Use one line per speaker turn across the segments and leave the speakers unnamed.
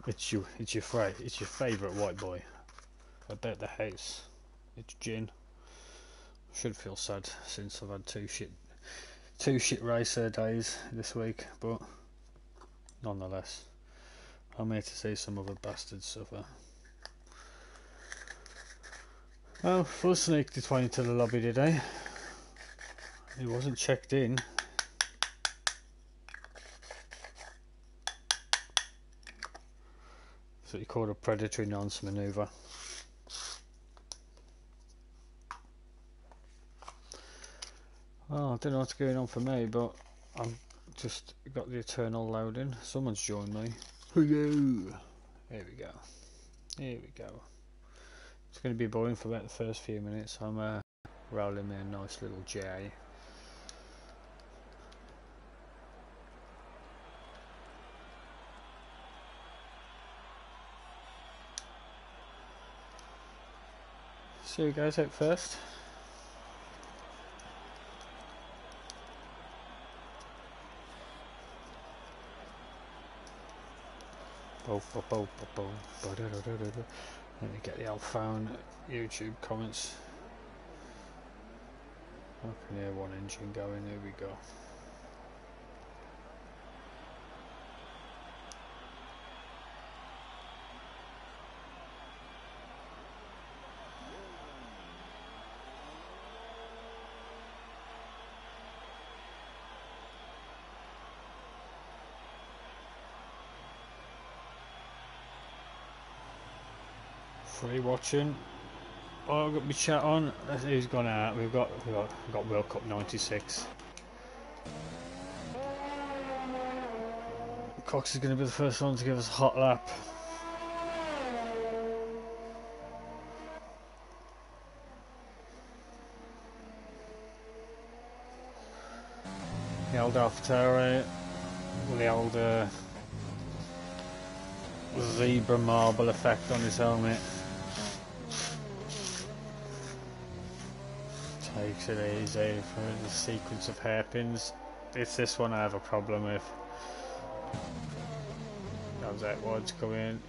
It's your favourite white boy. About the house. It's Jin. Should feel sad since I've had two shit racer days this week, but nonetheless, I'm here to see some other bastards suffer. Well, Fuzz sneaked his way into the lobby today. He wasn't checked in. That's what you call a predatory nonce manoeuvre. Oh, I don't know what's going on for me, but I've just got the eternal loading. Someone's joined me. Hello. Here we go. Here we go. It's going to be boring for about the first few minutes. I'm rolling me a nice little J. So you guys out first. Let me get the old phone YouTube comments. I can hear one engine going. Here we go. Free watching. Oh, I've got my chat on. Who's gone out? We've got World Cup 96. Cox is going to be the first one to give us a hot lap. The old AlphaTauri, the old zebra marble effect on his helmet. Takes it easy for the sequence of hairpins. It's this one I have a problem with. Comes out wide to come in.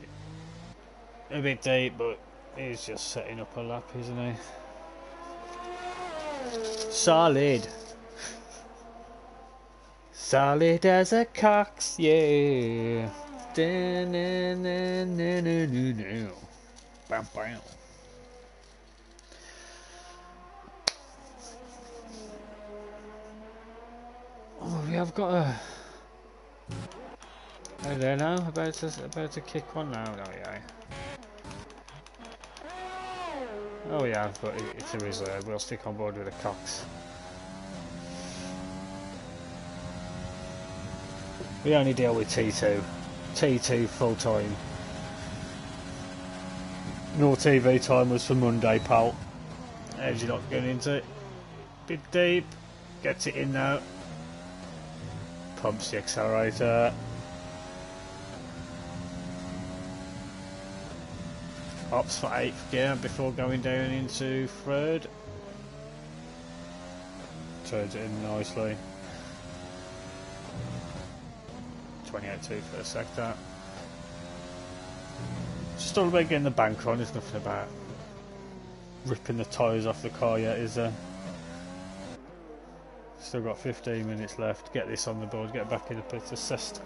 A bit deep, but he's just setting up a lap, isn't he? Solid. Solid as a Cox, yeah. Bam, bam. Oh, we have got a. I don't know, about to kick one now. Oh yeah. Oh yeah, but it's a reserve. We'll stick on board with a Cox. We only deal with T2 full time. No TV time was for Monday, pal. How's you not getting into it? Bit deep. Gets it in now. Pumps the accelerator. Ops for 8th gear before going down into 3rd. Turns it in nicely. 28.2 for a sector. Just all about getting the bank on. There's nothing about ripping the tyres off the car yet, is there? Still got 15 minutes left. Get this on the board. Get back in the pit. Assess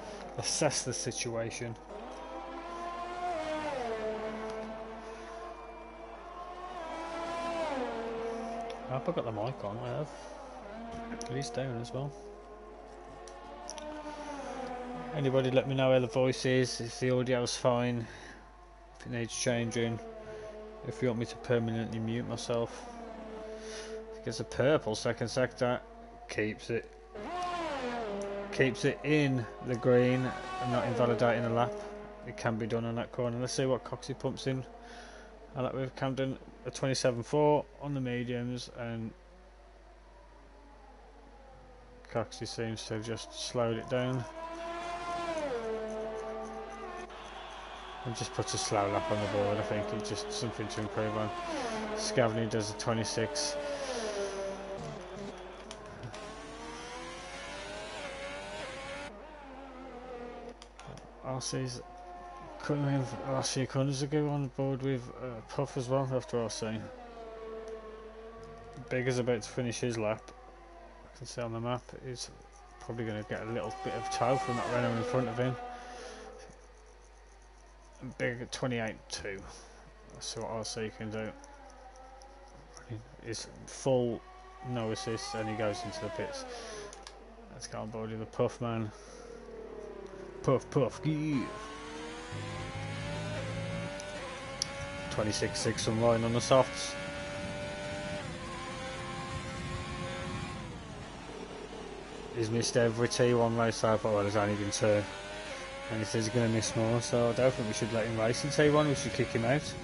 the situation. I hope I got the mic on. I have. At least down as well. Anybody let me know how the voice is, if the audio's fine, if it needs changing, if you want me to permanently mute myself. If it gets a purple second sector, keeps it in the green and not invalidating the lap. It can be done on that corner. Let's see what Coxie pumps in. I like with Camden a 27.4 on the mediums, and Coxie seems to have just slowed it down. And just puts a slow lap on the board. I think it's just something to improve on. Scavney does a 26. RC's last few corners ago on board with Puff as well, after I say. Beggar's about to finish his lap. I can see on the map he's probably going to get a little bit of tow from that Renault in front of him. Big 28.2. That's what I'll say you can do. He's full, no assist, and he goes into the pits. Let's go on board with the Puff man. Puff, puff, yeah. 26.6 and line on the softs. He's missed every T1 race so far. Well, there's only been 2. And he says he's going to miss more, so I don't think we should let him race in T1, we should kick him out.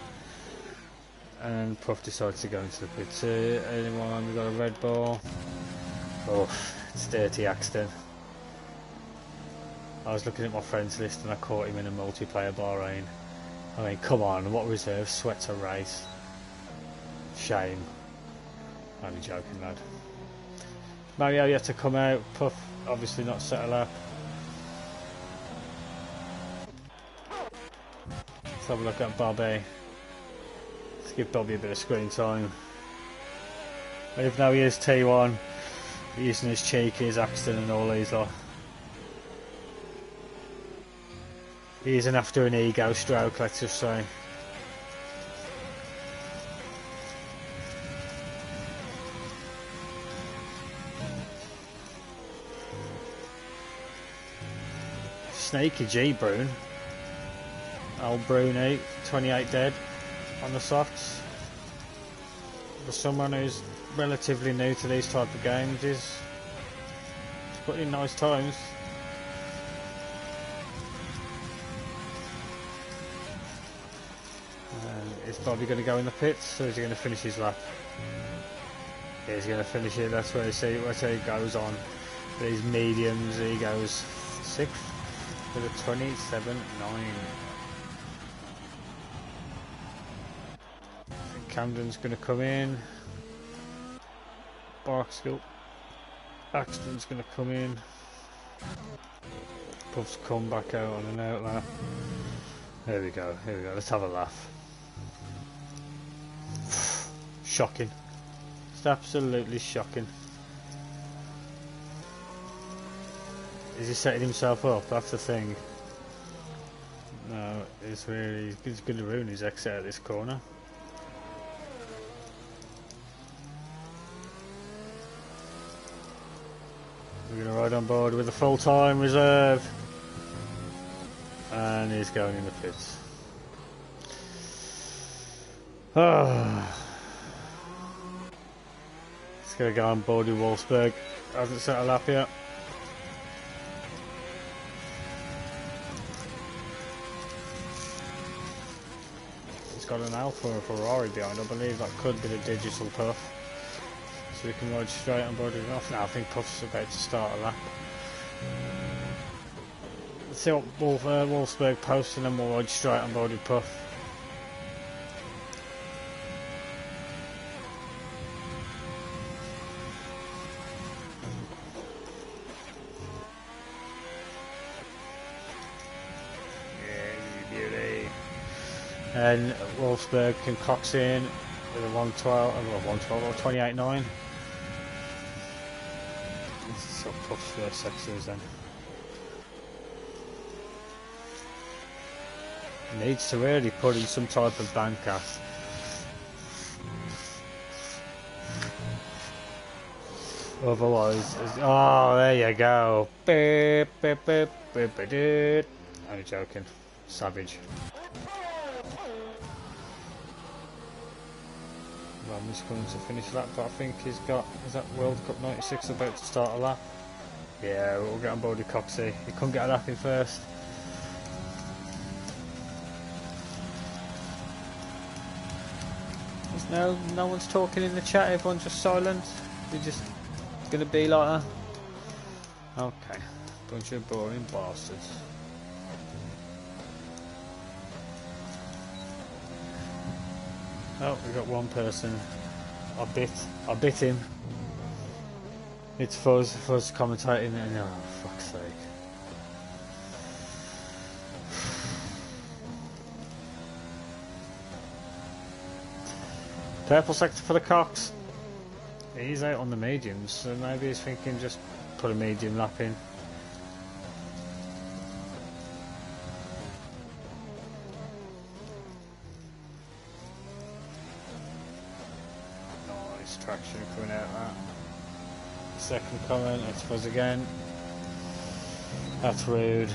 And Puff decides to go into the pits. Anyone, we've got a red ball. Oh, it's dirty accident. I was looking at my friends list and I caught him in a multiplayer Bahrain. I mean, come on, what reserve? Sweat to race. Shame. Only joking, lad. Mario yet to come out. Puff obviously not set a lap. Let's have a look at Bobby. Let's give Bobby a bit of screen time. Even though he is T1, he's using his cheek, his accident and all these lot. He isn't after an ego stroke, let's just say. Sneaky G Brune. Old Bruni, 28 dead on the softs. For someone who's relatively new to these type of games, he's put in nice times. Is Bobby going to go in the pits, or is he going to finish his lap? Yeah, he's going to finish it. That's where he goes on. These mediums, he goes 6th with a 27.9. Camden's going to come in. Barkskill. Axton's going to come in. Puff's come back out on an out lap. There we go. Here we go. Let's have a laugh. Shocking. It's absolutely shocking. Is he setting himself up? That's the thing. No, he's going to ruin his exit at this corner. We're going to ride on board with a full-time reserve. And he's going in the pits. He's going to go on board with Wolfsburg. Hasn't set a lap yet. He's got an Alfa or a Ferrari behind. I believe that could be the digital Puff. So we can ride straight on board with him off. Now I think Puff's about to start a lap. Let's see what Wolfsburg posts and then we'll ride straight on board with Puff. And Wolfsburg can cox in with a 112 or 28.9. This is so Puff's first sections then. Needs to really put in some type of banker. Otherwise, oh, there you go. Beep, beep, beep, beep, beep, beep. Only joking. Savage. Ram's going to finish that, but I think he's got, is that World Cup 96 about to start a lap? Yeah, we'll get on board with Coxey. He couldn't get a lap in first. There's no one's talking in the chat, everyone's just silent. You're just going to be like that? Okay, bunch of boring bastards. Oh, we've got one person. I bit him. It's Fuzz commentating and oh fuck's sake. Purple sector for the Cox. He's out on the mediums, so maybe he's thinking just put a medium lap in. Nice traction coming out of that. Second comment, it's fuzz again. That's rude.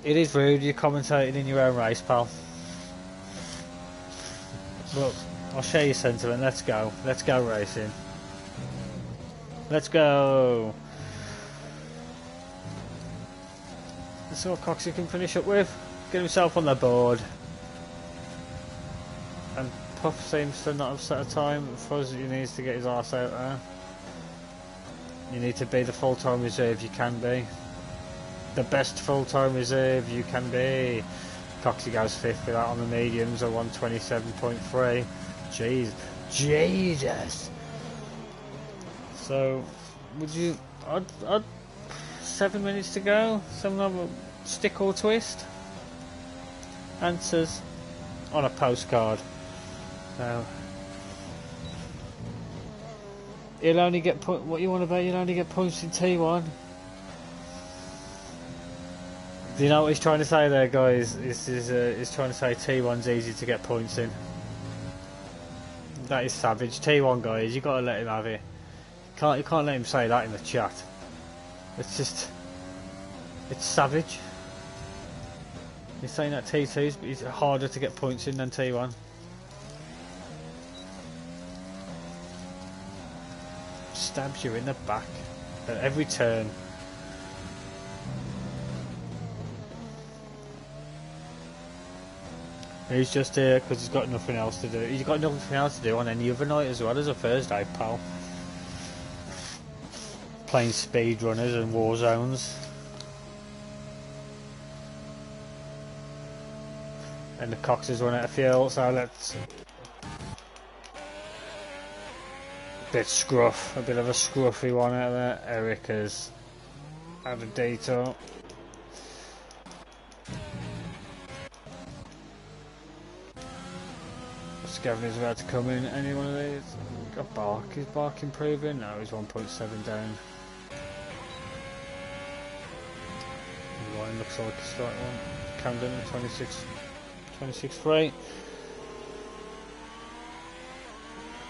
It is rude, you're commentating in your own race, pal. Look, I'll share your sentiment, let's go. Let's go racing. Let's go. Let's see what Coxie can finish up with. Get himself on the board. And Puff seems to not have set a time. Fuzz, he needs to get his arse out there. You need to be the full-time reserve you can be. The best full-time reserve you can be. Coxie goes 5th with that on the mediums at 127.3. Jeez. Jesus. So, would you... I'd 7 minutes to go. Some other stick or twist. Answers on a postcard. Now, you'll only get what you want about. You'll only get points in T1. Do you know what he's trying to say there, guys? He's trying to say T1's easy to get points in. That is savage. T1, guys, you got to let him have it. You can't let him say that in the chat. It's just, it's savage. He's saying that T2's harder to get points in than T1. Stabs you in the back at every turn. He's just here because he's got nothing else to do. He's got nothing else to do on any other night as well as a Thursday, pal. Playing speedrunners and war zones. And the Cox has run out of fuel, so let's... Bit scruff, a bit of a scruffy one out there. Eric has had a detour. Gavin's about to come in. Any one of these? Got Bark. Is Bark improving? No, he's 1.7 down. Ryan looks like a start one. Camden at 26.3.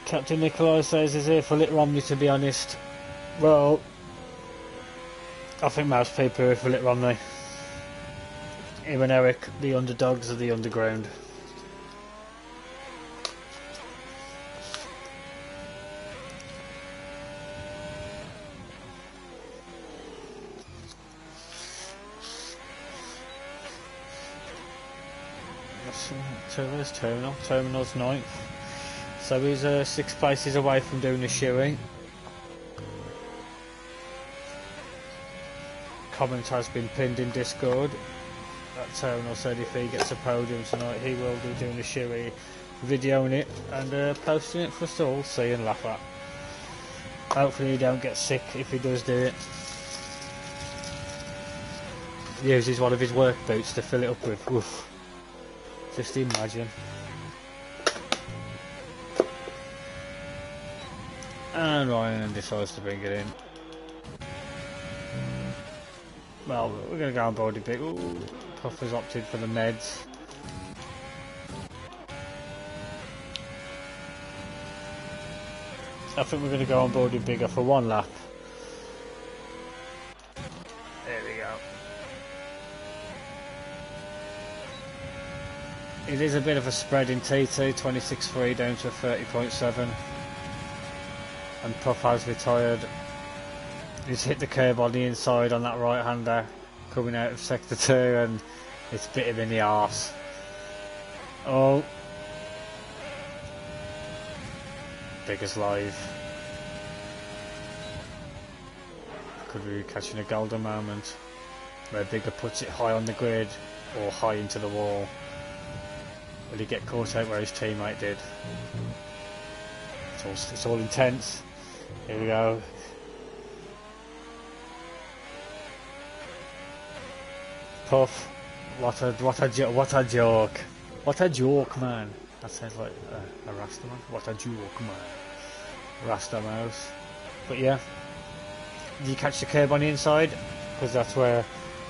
Captain Nikolai says he's here for Lit Romney, to be honest. Well, I think most people are here for Lit Romney. Him and Eric, the underdogs of the underground. There's Terminal. Terminal's 9th. So he's 6 places away from doing a shoey. Comment has been pinned in Discord. That Terminal said if he gets a podium tonight, he will be doing a shoey, videoing it and posting it for us to all see and laugh at. Hopefully he don't get sick if he does do it. He uses one of his work boots to fill it up with. Oof. Just imagine. And Ryan decides to bring it in. Well, we're going to go on board a bit. Ooh, Puffer's opted for the meds. I think we're going to go on board bigger for one lap. There we go. It is a bit of a spread in T2, 26.3 down to 30.7. And Puff has retired. He's hit the curb on the inside on that right hander coming out of sector 2 and it's bit him in the arse. Oh. Bigger's live. Could we be catching a golden moment where Bigger puts it high on the grid or high into the wall? Will he get caught out where his teammate did? It's all intense. Here we go. Puff. What a joke. What a joke, man. That sounds like a Rastaman. What a joke, man. Rasta mouse. But yeah, you catch the curb on the inside, because that's where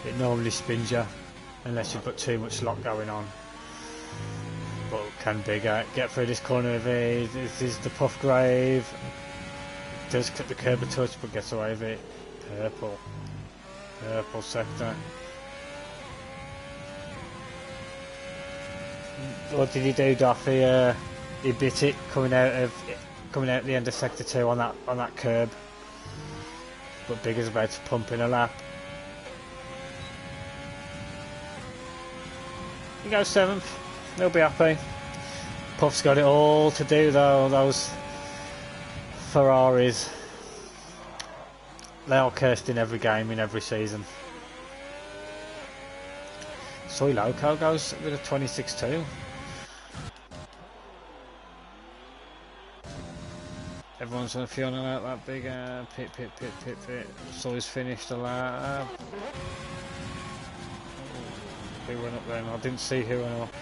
it normally spins you, unless you've got too much lock going on. But can get through this corner of it. This is the puff grave. Does cut the curb a touch, but gets away with it. Purple sector. What did he do, Daffy? He bit it coming out the end of sector 2 on that curb. But Bigger's about to pump in a lap. He goes 7th. He'll be happy. Puff's got it all to do though. Those Ferraris. They are cursed in every game in every season. Soy Loco goes with a 26-2. Everyone's on a feeling out that big pit. Soy's finished the lap. Who went up then? I didn't see who went up.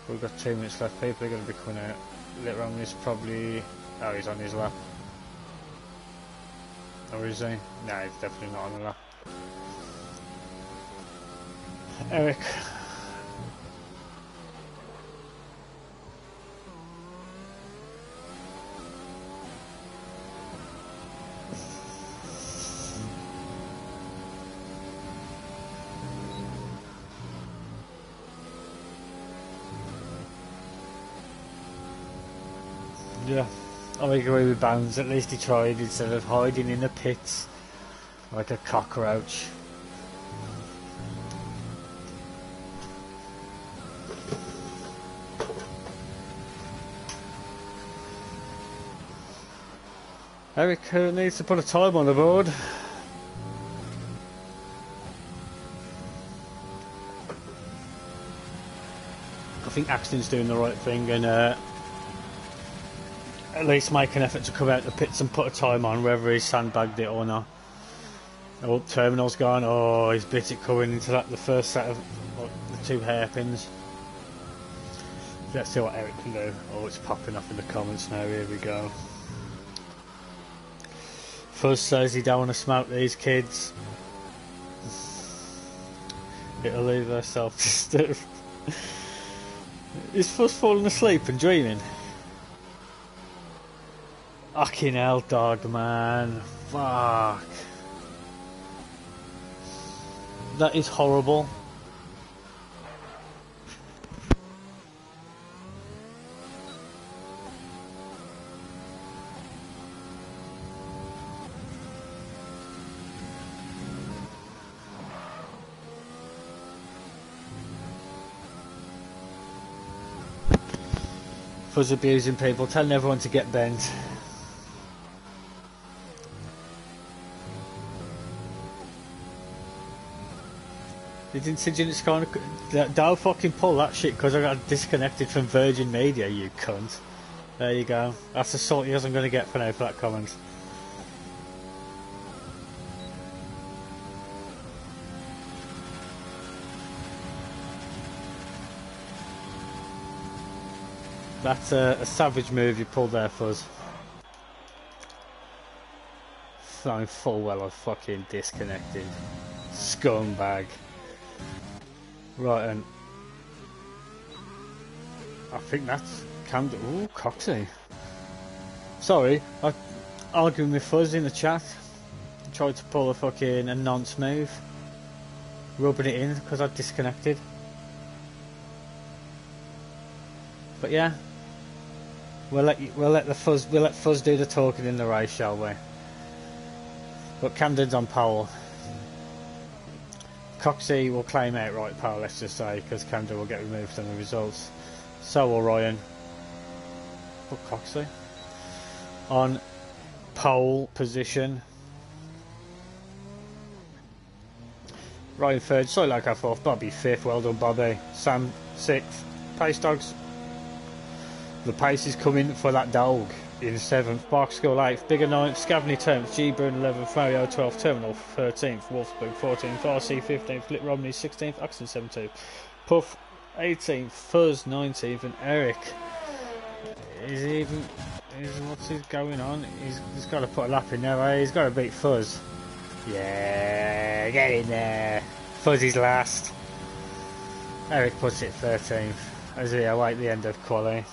We've got 2 minutes left. People are going to be coming out. Later on, this probably. Oh, he's on his lap. Or is he? No, he's definitely not on the lap. Eric. Yeah, I agree with Bounds. At least he tried instead of hiding in the pits like a cockroach. Eric needs to put a time on the board. I think Axton's doing the right thing and at least make an effort to come out the pits and put a time on, whether he's sandbagged it or not. Oh, terminal's gone. Oh, he's bit it coming into the first set of the 2 hairpins. Let's see what Eric can do. Oh, it's popping up in the comments now. Here we go. Fuzz says he don't want to smoke these kids. It'll leave her self-destruct. Is Fuzz falling asleep and dreaming? Fucking hell, dog, man. Fuck. That is horrible. Fuzz abusing people, telling everyone to get bent. You didn't see Zenith kind of. Don't fucking pull that shit because I got disconnected from Virgin Media, you cunt. There you go. That's the sort he wasn't going to get for now for that comment. That's a savage move you pulled there, Fuzz. Knowing full well I fucking disconnected. Scumbag. Right, and I think that's Camden. Ooh, Coxie. Sorry, I arguing with Fuzz in the chat. Tried to pull a nonce move, rubbing it in because I disconnected. But yeah, we'll let Fuzz do the talking in the race, shall we? But Camden's on pole. Coxie will claim outright pole, let's just say, because Camden will get removed from the results. So will Ryan. Put Coxie on pole position. Ryan 3rd, Soiloko 4th, Bobby 5th, well done Bobby. Sam 6th, Pace Dogs. The pace is coming for that dog in 7th, Bark School 8th, Bigger 9th, Scavney 10th, G Brun 11th, Mario 12th, Terminal 13th, Wolfsburg 14th, RC 15th, Lit Romney 16th, Oxton 17th, Puff 18th, Fuzz 19th, and Eric is even. What's he going on? He's got to put a lap in there, eh? He's got to beat Fuzz. Yeah, get in there. Fuzzy's last. Eric puts it 13th as we await the end of quali.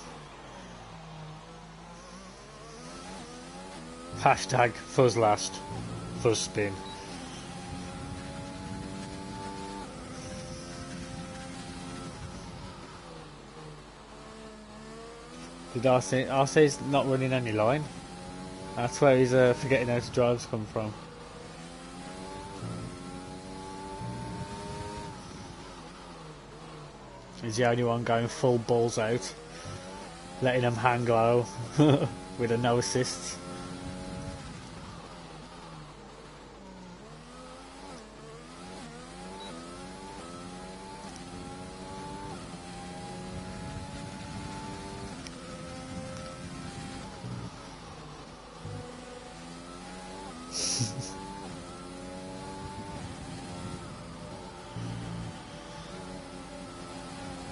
Hashtag Fuzz last. Fuzz spin. Did RC's not running any line? That's where he's forgetting how to drives come from. He's the only one going full balls out, letting them hang low with a no assists.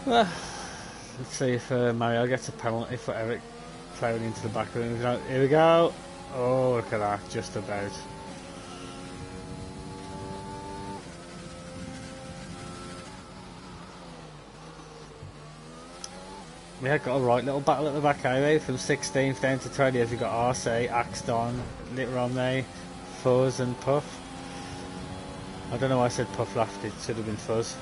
Well, let's see if Mario gets a penalty for Eric plowing into the back of him. Here we go. Oh, look at that, just about. We had got a right little battle at the back anyway, from 16th down to 20th. We got RC, Axton, later on there, Fuzz and Puff. I don't know why I said Puff left, it should have been Fuzz.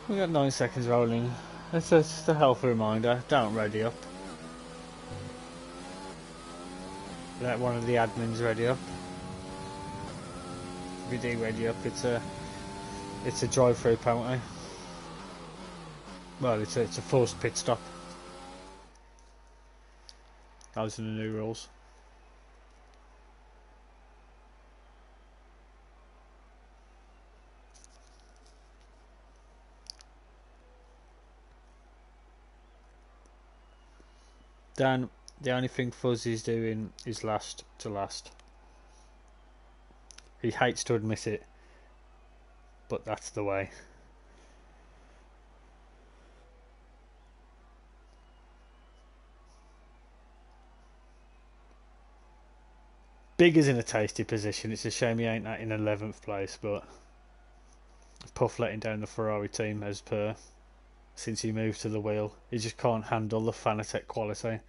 We got 9 seconds rolling. That's just a helpful reminder. Don't ready up. Let one of the admins ready up. If you do ready up, it's a drive-through penalty. Well, it's a forced pit stop. Those are the new rules. Dan, the only thing Fuzzy's doing is last to last. He hates to admit it, but that's the way. Big is in a tasty position. It's a shame he ain't in 11th place, but Puff letting down the Ferrari team as per since he moved to the wheel. He just can't handle the Fanatec quality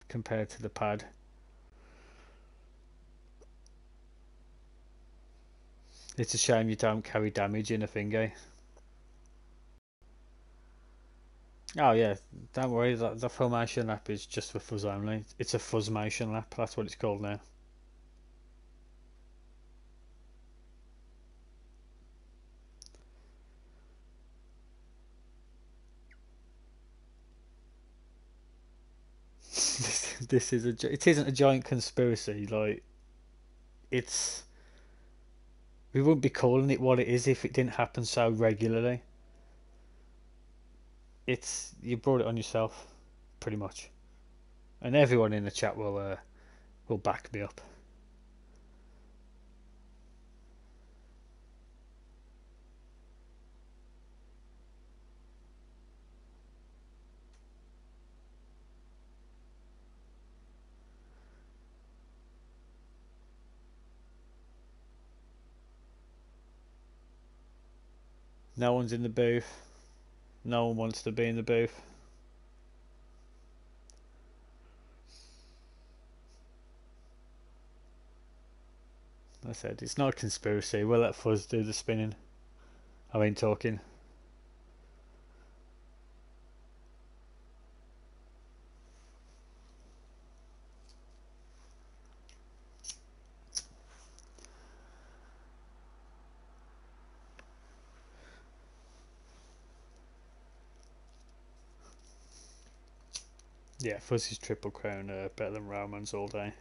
compared to the pad. It's a shame you don't carry damage in a thingy. Oh yeah, don't worry, the formation lap is just for Fuzz only. It's a Fuzzmation lap, that's what it's called now. This is it isn't a giant conspiracy, like we wouldn't be calling it what it is if it didn't happen so regularly. You brought it on yourself, pretty much, and everyone in the chat will back me up. No one's in the booth. No one wants to be in the booth. I said, it's not a conspiracy. We'll let Fuzz do the spinning. I ain't talking. Yeah, Fuzzy's Triple Crown better than Roman's all day.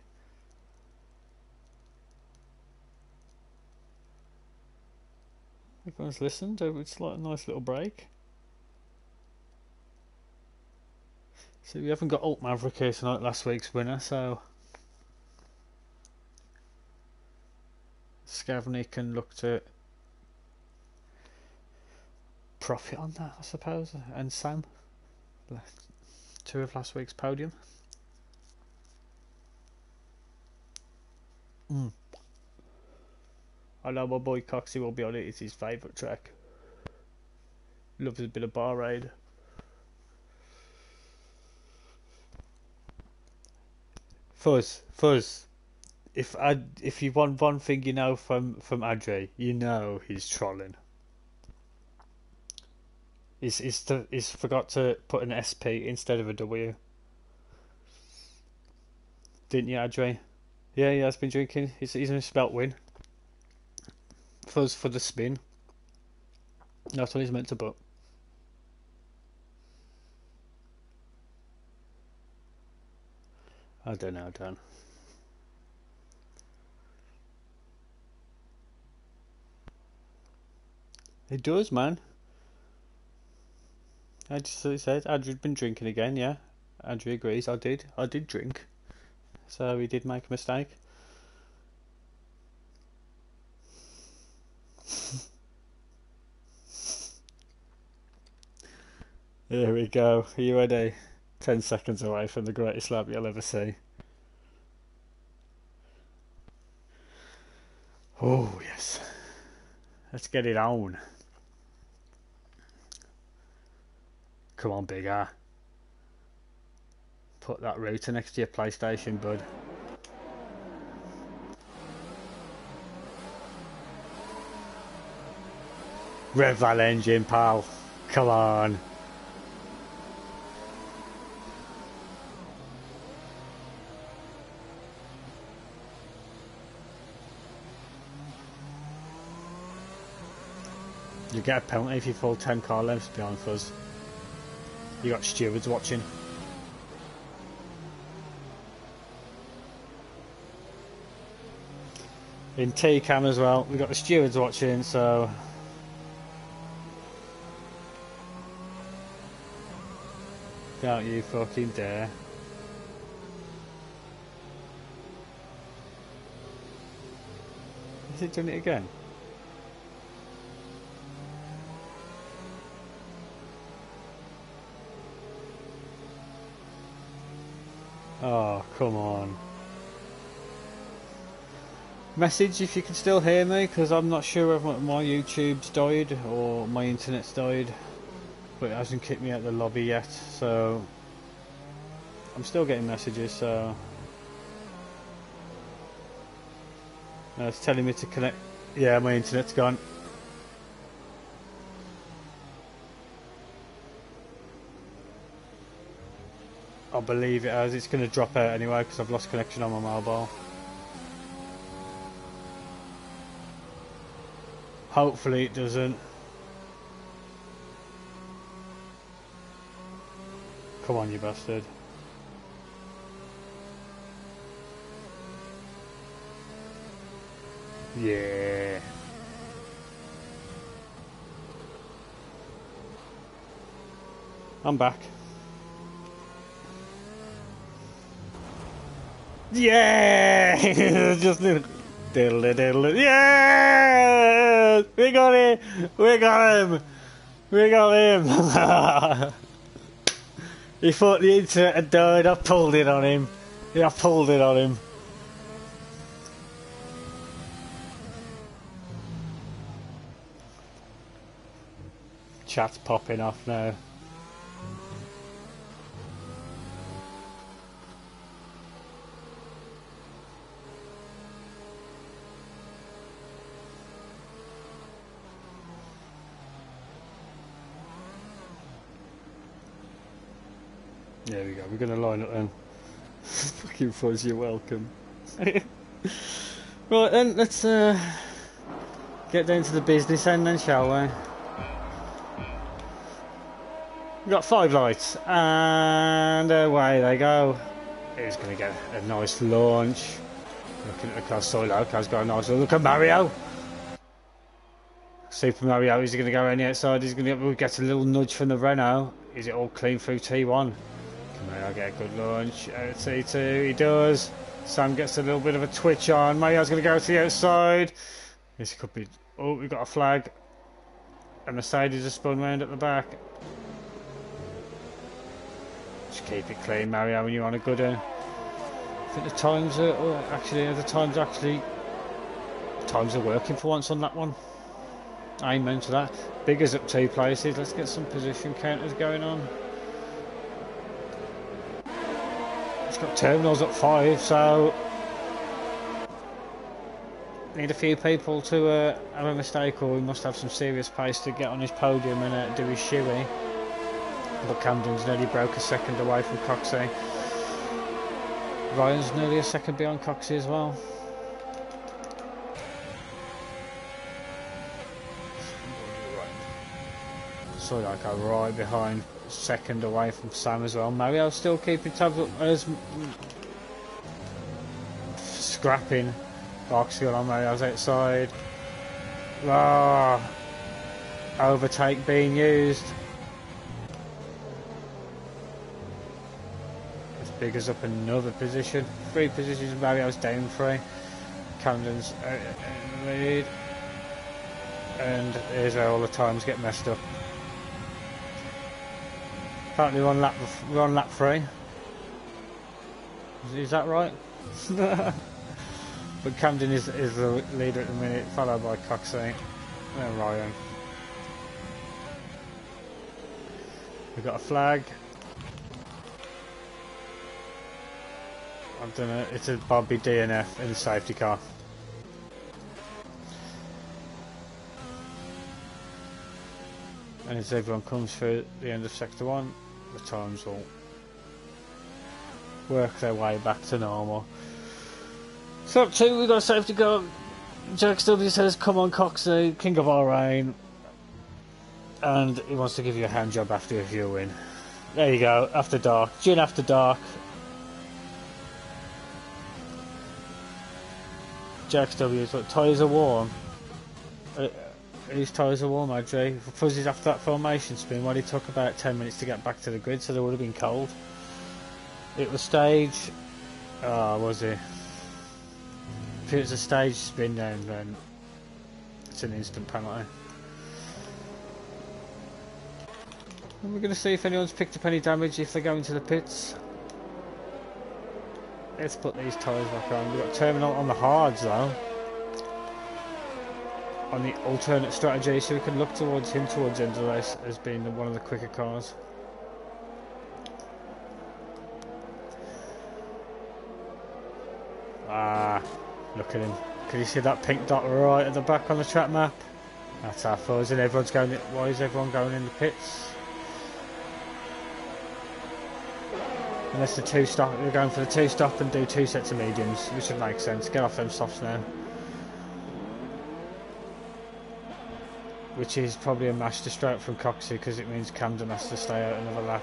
Everyone's listened. It's like a nice little break. So we haven't got Alt Maverick here tonight, last week's winner, so Scavney can look to profit on that, I suppose. And Sam, 2 of last week's podium. I know my boy Coxie will be on it. It's his favourite track. Loves a bit of Bahrain. Fuzz. If you want one thing you know from Adri, you know he's trolling. He's forgot to put an SP instead of a W. Didn't you, Adri? Yeah, he has been drinking. He's misspelt win. Fuzz for the spin. That's what he's meant to put. I don't know, Dan. It does, man. I just said Andrew'd been drinking again, yeah. Andrew agrees, I did drink. So he did make a mistake. Here we go. Are you ready? 10 seconds away from the greatest lap you'll ever see. Oh, yes. Let's get it on. Come on, Big R. Put that router next to your PlayStation, bud. Rev that engine, pal. Come on. You get a penalty if you fall 10 car lengths behind Fuzz. You got stewards watching. In T-Cam as well, we got the stewards watching, so don't you fucking dare. Is it doing it again? Oh, come on. Message if you can still hear me, because I'm not sure if my YouTube's died or my internet's died, but it hasn't kicked me out of the lobby yet, so I'm still getting messages, so it's telling me to connect. Yeah, my internet's gone. I believe it has. It's going to drop out anyway because I've lost connection on my mobile. Hopefully it doesn't. Come on, you bastard. Yeah. I'm back. Yeah! Just diddle. Yeah! We got it! We got him! We got him! He thought the internet had died. I pulled it on him. Yeah, I pulled it on him. Chat's popping off now. There we go, we're going to line up then. Fucking Fuzz, you're welcome. Right then, let's get down to the business end then, shall we? We've got 5 lights, and away they go. He's going to get a nice launch. Looking at the car, Solo car's got a nice look at Mario. Super Mario, is he going to go around the outside? He's going to get a little nudge from the Renault. Is it all clean through T1? Mario get a good launch at T2, he does. Sam gets a little bit of a twitch on. Mario's going to go to the outside. This could be. Oh, we've got a flag. And Mercedes has spun round at the back. Just keep it clean, Mario, when you're on a good one. I think the times are times are working for once on that one. Amen to that. Bigger's up 2 places. Let's get some position counters going on. It's got terminals at 5, so need a few people to have a mistake, or we must have some serious pace to get on his podium and do his shoey. But Camden's nearly broke a second away from Coxey. Ryan's nearly a second behind Coxey as well. So like I'm right behind, second away from Sam as well. Mario's still keeping tabs up as scrapping. Boxfield on Mario's outside. Overtake being used. As big as up another position. 3 positions, Mario's down 3. Camden's out in the lead. And here's where all the times get messed up. Apparently we're on lap 3. Is that right? But Camden is the leader at the minute, followed by Coxey and Ryan. We've got a flag. I don't know, it's a Bobby DNF in the safety car. And as everyone comes through the end of sector 1, the times will work their way back to normal. So 2, we've got a safety car. Jack W says, come on Coxey, King of Bahrain. And he wants to give you a hand job after your win. There you go, after dark. Gin after dark. Jack W's, what, tyres are warm? These tyres are warm, Adri. Fuzzies after that formation spin, well, he took about 10 minutes to get back to the grid, so they would have been cold. It was stage... was it? If it was a stage spin down, then it's an instant penalty. And we're going to see if anyone's picked up any damage if they go into the pits. Let's put these tyres back on. We've got terminal on the hards though. On the alternate strategy, so we can look towards him towards the end of the race as being one of the quicker cars. Look at him. Can you see that pink dot right at the back on the track map? That's our fuzz, and everyone's going. Why is everyone going in the pits? Unless the 2 stop, we're going for the 2 stop and do 2 sets of mediums, which would make sense. Get off them softs now. Which is probably a master stroke from Coxey because it means Camden has to stay out another lap.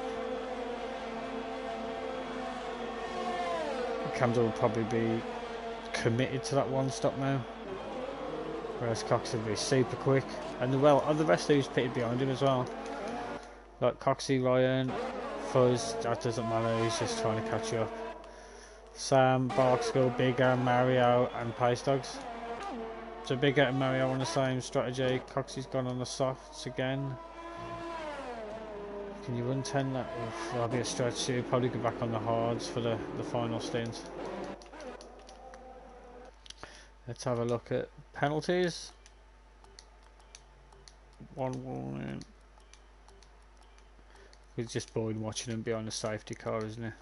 Camden will probably be committed to that 1 stop now, whereas Coxey will be super quick, and the rest of who's pitted behind him as well, like Coxey, Ryan, Fuzz, that doesn't matter, he's just trying to catch up. Sam, Barkskull, Bigger, Mario and Pace Dogs. So Bigger and Mario on the same strategy. Coxey's gone on the softs again. Can you run 10 laps? That'll be a stretch, so you'll probably go back on the hards for the final stint. Let's have a look at penalties. 1 warning. We're just bored watching him behind the safety car, isn't it?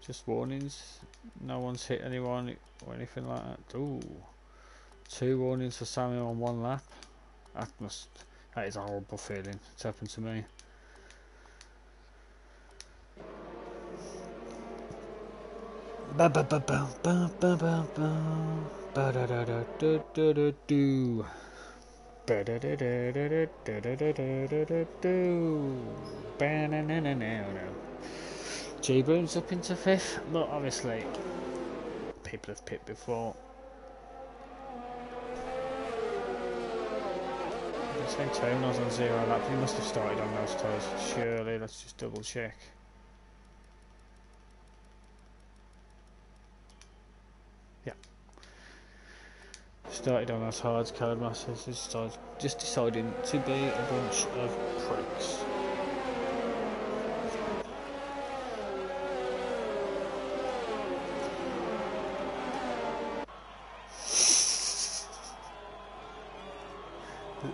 Just warnings. No one's hit anyone or anything like that. Ooh. 2 warnings for Samuel on 1 lap. That is a horrible feeling. It's happened to me. Ba ba ba ba ba ba ba ba ba da da da da da da do. Ba da da da da da da da da da da do. Ba na na na na na. G-Boom's up into 5th, but obviously people have pit before. There's no terminals on 0 lap. He must have started on those tyres. Surely, let's just double check. Yeah. Started on us hards, Codemasters, just deciding to be a bunch of pricks.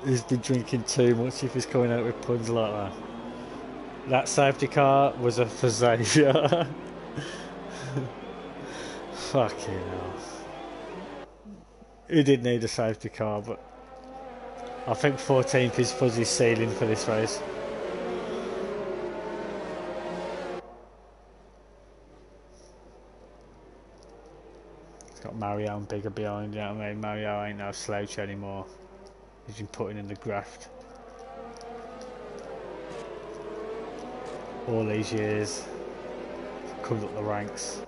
He's been drinking too much if he's coming out with puns like that. That safety car was a for Xavier. Fucking hell. He did need a safety car, but I think 14th is Fuzzy's ceiling for this race. It's got Mario and Bigger behind, you know what I mean? Mario ain't no slouch anymore. He's been putting in the graft all these years. Comes up the ranks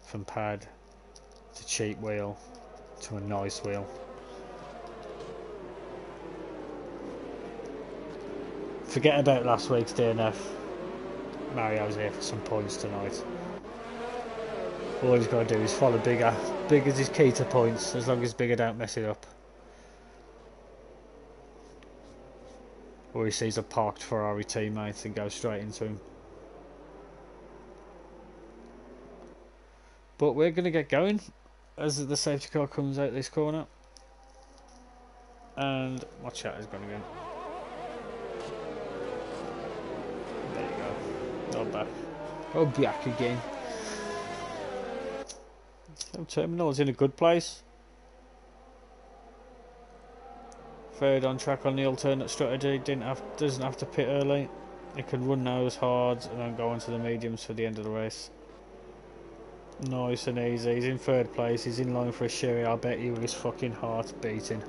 from pad to cheap wheel to a nice wheel. Forget about last week's DNF. Mario's here for some points tonight. All he's got to do is follow Bigger. Bigger's his key to points, as long as Bigger don't mess it up. Or he sees a parked Ferrari teammate and goes straight into him. But we're going to get going as the safety car comes out this corner. And my chat is going again. There you go. Not back. Go back again. So Terminal's in a good place. Third on track on the alternate strategy. Doesn't have to pit early. He can run those hards and then go into the mediums for the end of the race. Nice and easy. He's in third place. He's in line for a sherry. I bet you with his fucking heart beating.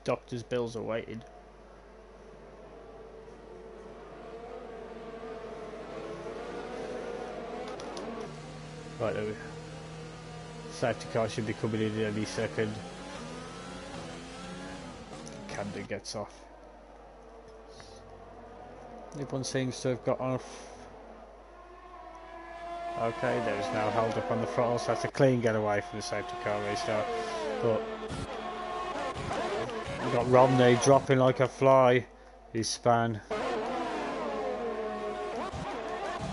Doctor's bills are waiting. Right, there we go. Safety car should be coming in any second. Camden gets off. Everyone seems to have got off. Okay, there's now held up on the throttle, so that's a clean getaway from the safety car restart. But we've got Romney dropping like a fly. His span.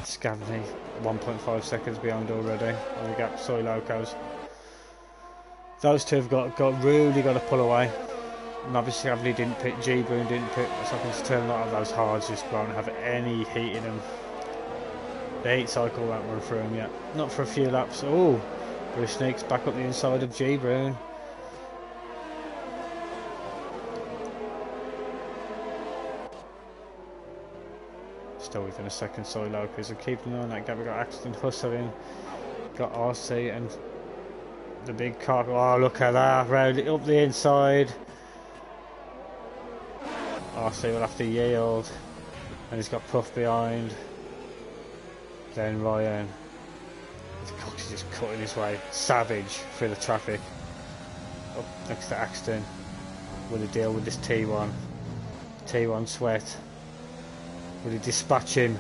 Scavney 1.5 seconds behind already on the gap. Soy Locos. Those two have really got to pull away. And obviously Scavney didn't pit, G Boone didn't pit, so I can turn a lot of those hards just won't have any heat in them. The heat cycle won't run through them yet. Not for a few laps. Oh, Bruce sneaks back up the inside of G Boone. Still within a second, Soy Locos are keeping an eye on that gap. We've got Axton hustling, got RC and the big car. Oh, look at that, round it up the inside. RC will have to yield, and he's got Puff behind. Then Ryan. The Cox is just cutting his way, savage through the traffic. Up next to Axton, will he deal with this T1? T1 Sweat. Will he dispatch him?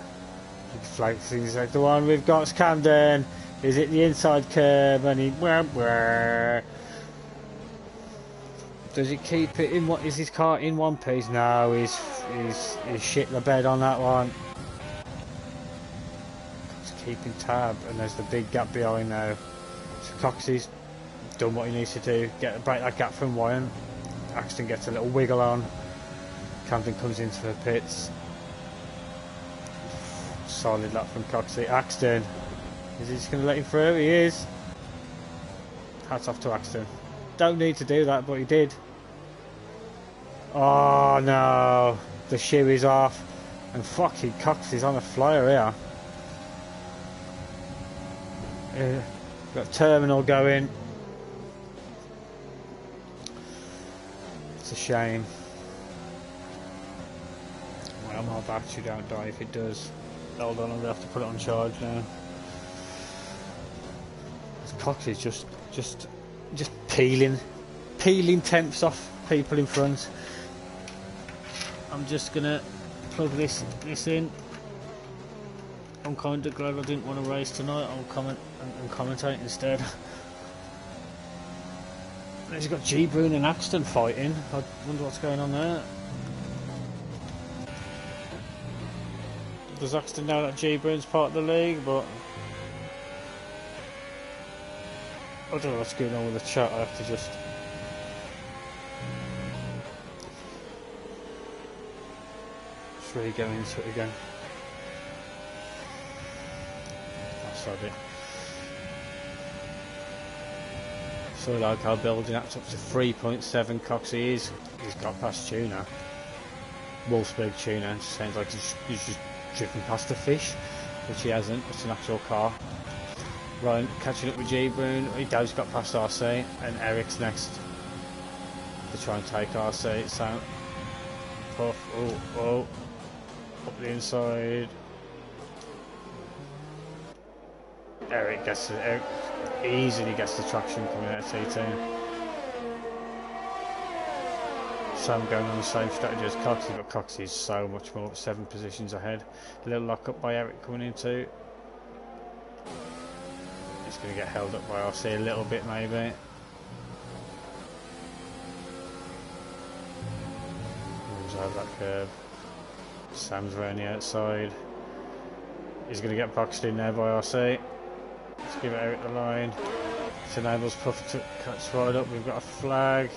Flag things like the one we've got. Camden is it the inside curb, and he does he keep it in? What is his car in one piece? No, he's shit the bed on that one. He's keeping tab, and there's the big gap behind now. So Coxey's done what he needs to do. Break that gap from Wyan. Axton gets a little wiggle on. Camden comes into the pits. Solid lap from Coxey. Axton, is he just going to let him through? He is. Hats off to Axton. Don't need to do that, but he did. Oh no, the shoe is off, and fucking Coxey's on a flyer here. Got Terminal going. It's a shame. Well, my battery don't die if it does. Hold on, I'm gonna have to put it on charge now. Coxey's just peeling temps off people in front. I'm just gonna plug this in. I'm kind of glad I didn't want to race tonight. I'll commentate instead. He's got G. Brune and Axton fighting. I wonder what's going on there. Does Axton know that G. Brune's part of the league? But I don't know what's going on with the chat. I have to just really go into it again. That's it. So like our building that's up to 3.7 Coxie he's got past Tuna. Wolfsburg Tuna. It sounds like he's just driven past a fish, which he hasn't. It's an actual car. Ryan catching up with G. Brune. Dow's got past RC and Eric's next to try and take RC. So Puff, oh, up the inside. Eric easily gets the traction coming out of T2. Sam going on the same strategy as Coxie, but Coxie's so much more, 7 positions ahead. A little lock up by Eric coming into. He's going to get held up by RC a little bit maybe. Moves over that curve. Sam's around the outside. He's going to get boxed in there by RC. Let's give Eric the line. This enables Puff to catch right up. We've got a flag.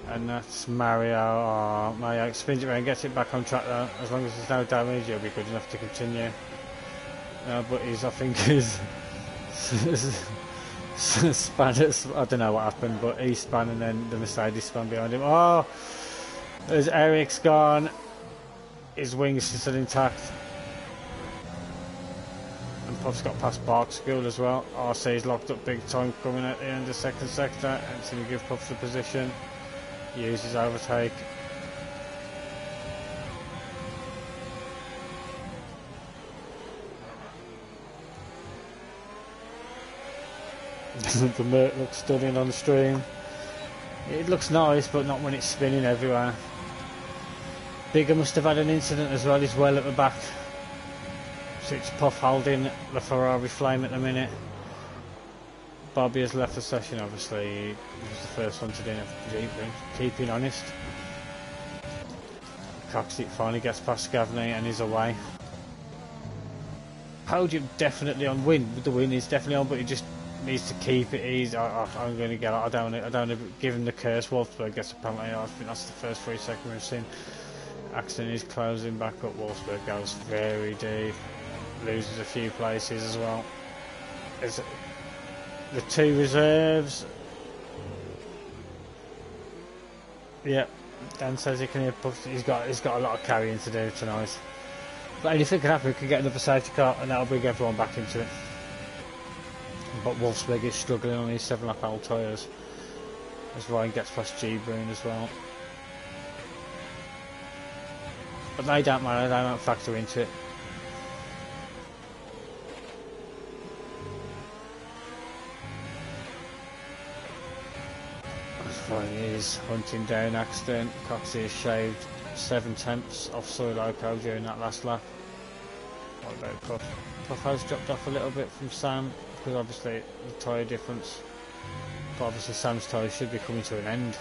And that's Mario. Oh, Mario spins it around, gets it back on track though. As long as there's no damage, he'll be good enough to continue. But I think he's span. I don't know what happened, but he span and then the Mercedes span behind him. Oh, there's Eric's gone. His wings are still intact. And Puff's got past Bark School as well. RC's locked up big time coming at the end of second sector. And it's going to give Puff the position. Use his overtake. The Merc looks stunning on the stream. It looks nice, but not when it's spinning everywhere. Bigger must have had an incident as well. He's well at the back. So it's Puff holding the Ferrari flame at the minute. Bobby has left the session, obviously. He was the first one to do it. Keeping honest. Coxie finally gets past Scavney and he's away. Podium definitely on win. The win is definitely on, but he just needs to keep it easy. I'm going to get it. I don't want to give him the curse. Wolfsburg gets a penalty. I think that's the first 3 seconds we've seen. Axton is closing back up. Wolfsburg goes very deep. Loses a few places as well. The 2 reserves. Yep, Dan says he can hear Puff. He's got a lot of carrying to do tonight. But anything can happen. We could get another safety car, and that'll bring everyone back into it. But Wolfsburg is struggling on these 7-lap old tyres. As Ryan gets past G. Brune as well. But they don't matter. They don't factor into it. He is hunting down Axton. Coxie has shaved 7 tenths off Soy Loco during that last lap. What about Puff? Puff has dropped off a little bit from Sam because obviously the tyre difference. But obviously Sam's tyres should be coming to an end.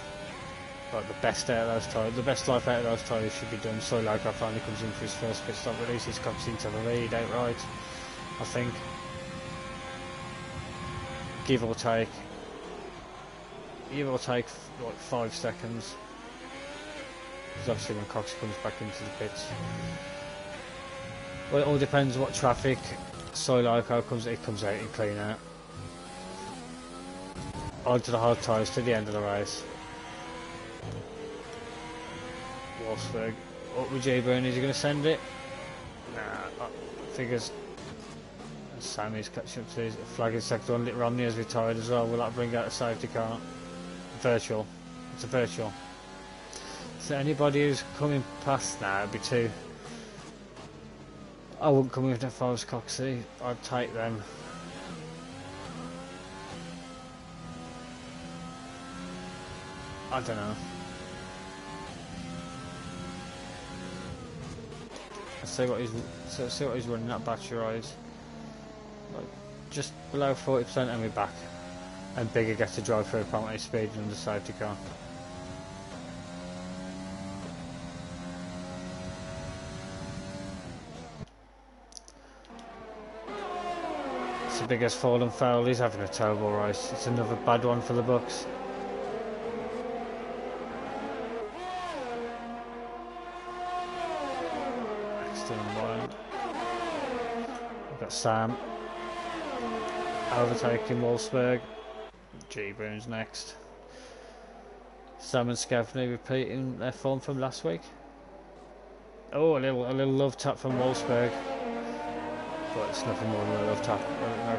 But the best out of those tyres, the best life out of those tyres should be done. Soy Loco finally comes in for his first pit stop, releases Coxie into the lead outright. I think, give or take like 5 seconds, because obviously when Cox comes back into the pits, well, it all depends what traffic. Soy Loco comes out and clean out onto the hard tyres to the end of the race. Wolfsburg up with G. Brune. Is he going to send it? Nah, figures. Sammy's catching up to his flag in sector 1. Romney has retired as well. Will that bring out a safety car? Virtual. It's a virtual. So anybody who's coming past now, it'd be 2. I wouldn't come with if I was Coxie. I'd take them. I don't know. Let's see what he's running at battery rise. Like just below 40% and we're back. And Bigger gets to drive through apparently speeding under safety car. It's the biggest fall and fail. He's having a terrible race. It's another bad one for the Bucks. We've got Sam overtaking Wolfsburg. G-Boon's next. Sam and Scavney repeating their form from last week. Oh, a little love tap from Wolfsburg, but it's nothing more than a love tap.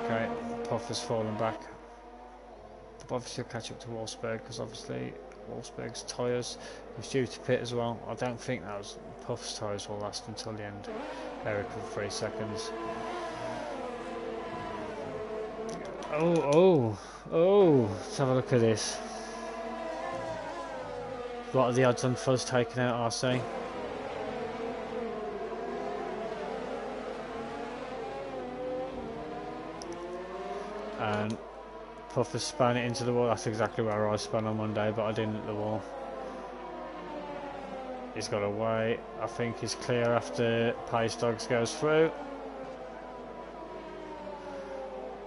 Okay, Puff has fallen back. But obviously he'll catch up to Wolfsburg because obviously Wolfsburg's tyres was due to pit as well. I don't think that was Puff's tyres will last until the end. Eric with 3 seconds. Oh! Let's have a look at this. What are the odds on Fuzz taking out RC? And Puff has spun it into the wall. That's exactly where I spun on Monday, but I didn't at the wall. He's got away. I think he's clear after Pace Dogs goes through.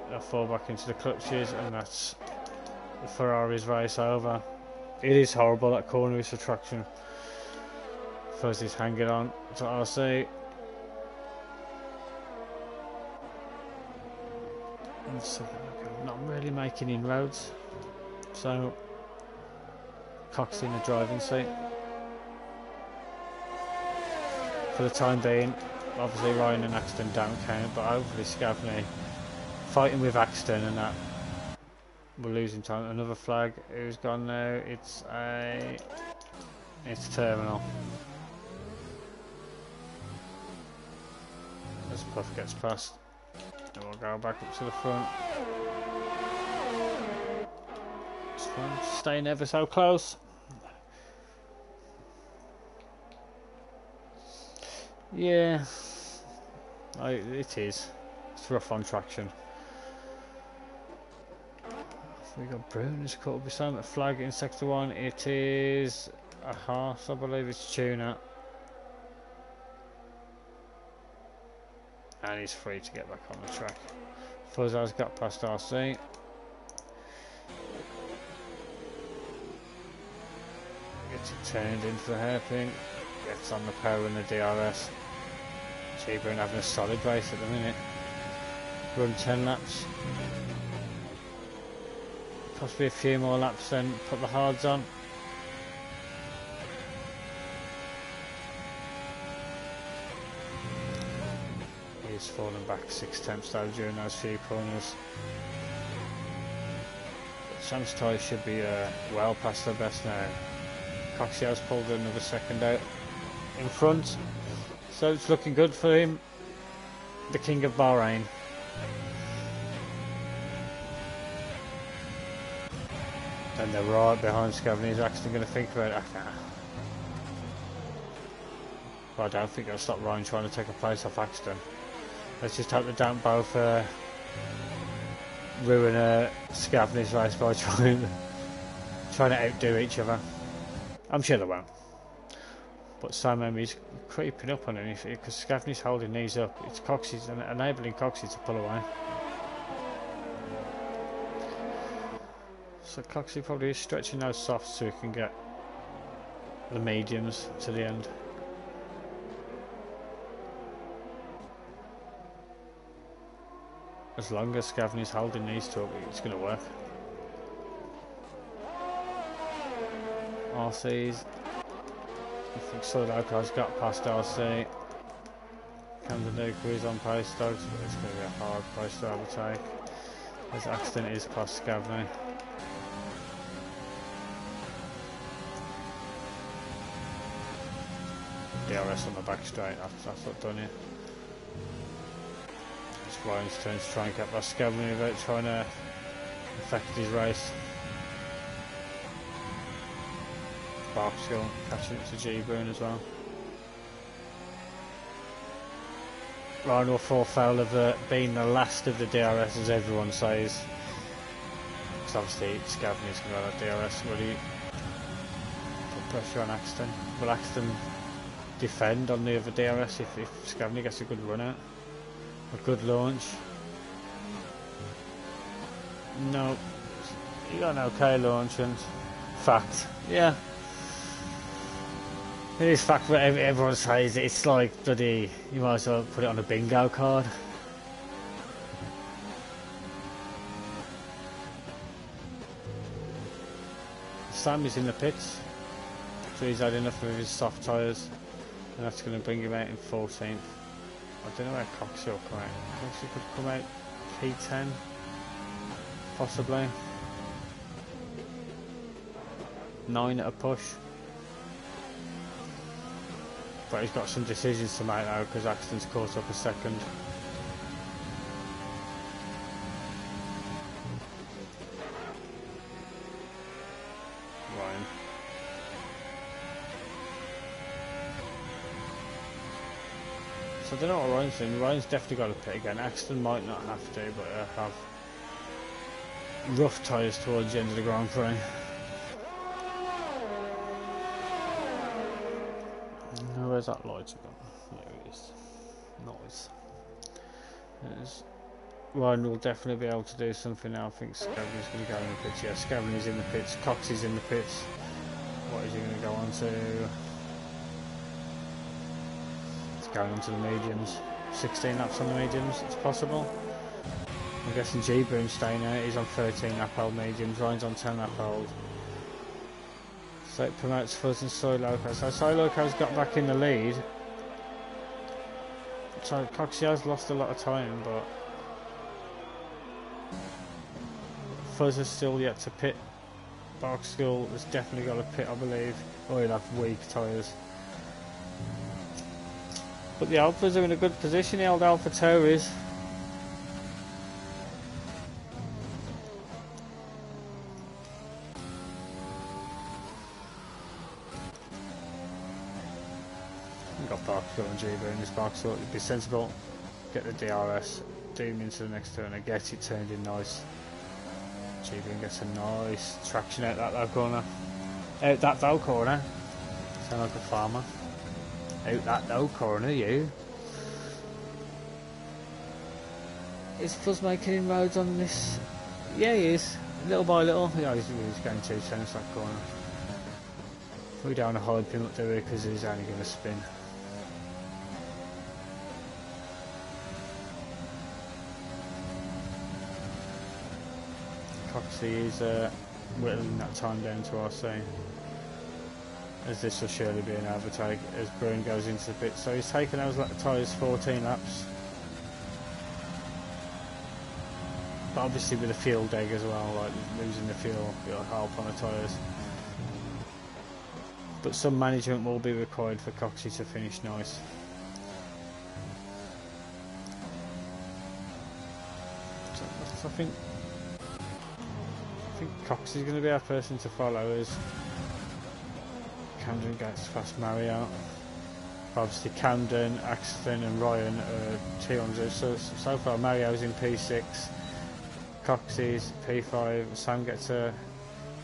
They'll fall back into the clutches, and that's the Ferrari's race over. It is horrible, that corner is for traction. Fuzzy's hanging on to RC. And so, not really making inroads. So, Cox in the driving seat. For the time being, obviously Ryan and Axton don't count, but hopefully Scavney fighting with Axton and that. We're losing time. Another flag. Who's gone now? It's Terminal. As Puff gets past, and we'll go back up to the front. It's fun. Staying ever so close. Yeah, it is. It's rough on traction. We got Bruno's caught up with Sam at flag in sector 1. It is a horse, I believe it's Tuna. And he's free to get back on the track. Fuzzo's got past RC. Gets it turned into the hairpin. Gets on the power and the DRS. G-Boon having a solid race at the minute. Run 10 laps. Possibly a few more laps then put the hards on. He's fallen back 6/10 though during those few corners. Sam's tyres should be well past their best now. Coxio's pulled another second out in front, so it's looking good for him. The King of Bahrain. And they're right behind Scavney. He's actually going to think about it. Well, I don't think they'll stop Ryan trying to take a place off Axton. Let's just hope they don't both ruin Scavney's race by trying to outdo each other. I'm sure they won't. But Sam Emmy's creeping up on him because Scavney's holding these up. It's Coxey's enabling Coxey to pull away. So Coxey probably is stretching those softs so he can get the mediums to the end. As long as Scavney's holding these two up, it's going to work. RC's. I think Soloco's got past RC. Kandanuka is on Pace Dogs, but it's going to be a hard place to overtake. As Axton is past Scavney. DRS on the back straight, that's what done it. It's Ryan's turn to try and get past Scavney without trying to affect his race. Barkskill catching it to G-Boon as well. Ryan will fall foul of being the last of the DRS, as everyone says. Because obviously Scavney's going to have that DRS. Will he put pressure on Axton? Will Axton defend on the other DRS if Scavney gets a good run out? A good launch? No. He got an okay launch, and fact, yeah. It is fact, but everyone says it's like bloody, you might as well put it on a bingo card. Sam is in the pits, so he's had enough of his soft tyres, and that's going to bring him out in 14th. I don't know where Coxie will come out. Coxie could come out P10, possibly. 9 at a push. But he's got some decisions to make now because Axton's caught up a second. Ryan. So I don't know what Ryan's doing. Ryan's definitely got to pit again. Axton might not have to, but have rough tyres towards the end of the Grand Prix. Where's that light gone? There it is. Nice. Ryan will definitely be able to do something now. I think Scavney's going to go in the pits. Yeah, Scavney's in the pits. Coxie's in the pits. What is he going to go on to? It's going on to the mediums. 16 laps on the mediums, it's possible. I'm guessing G-Boom's staying out. He's on 13 lap old mediums. Ryan's on 10 lap old. So it promotes Fuzz and Soy Loco. So Soy Loco's got back in the lead. So Coxie has lost a lot of time, but Fuzz has still yet to pit. Bark School has definitely got to pit, I believe, or he'll have weak tyres. But the Alphas are in a good position, the old Alpha Tauris. And G-Boom, this box thought it'd be sensible, get the DRS, doom into the next turn and get it turned in nice. G-Boom gets a nice traction out that low corner. Out that low corner. Sound like a farmer. Out that low corner, you. Is Fuzz making inroads on this? Yeah, he is. Little by little. Yeah, he's going 2 cents that corner. We don't want to hype him up, do we? Because he's only going to spin. Coxie is whittling that time down to RC, as this will surely be an overtake as Bruin goes into the pit. So he's taken those tyres 14 laps, but obviously with a fuel dig as well, like losing the fuel, it'll help on the tyres. But some management will be required for Coxie to finish nice. So I think Coxie's going to be our person to follow as Camden gets past Mario. Obviously Camden, Axton and Ryan are 200, so far Mario's in P6, Coxie's P5, Sam gets a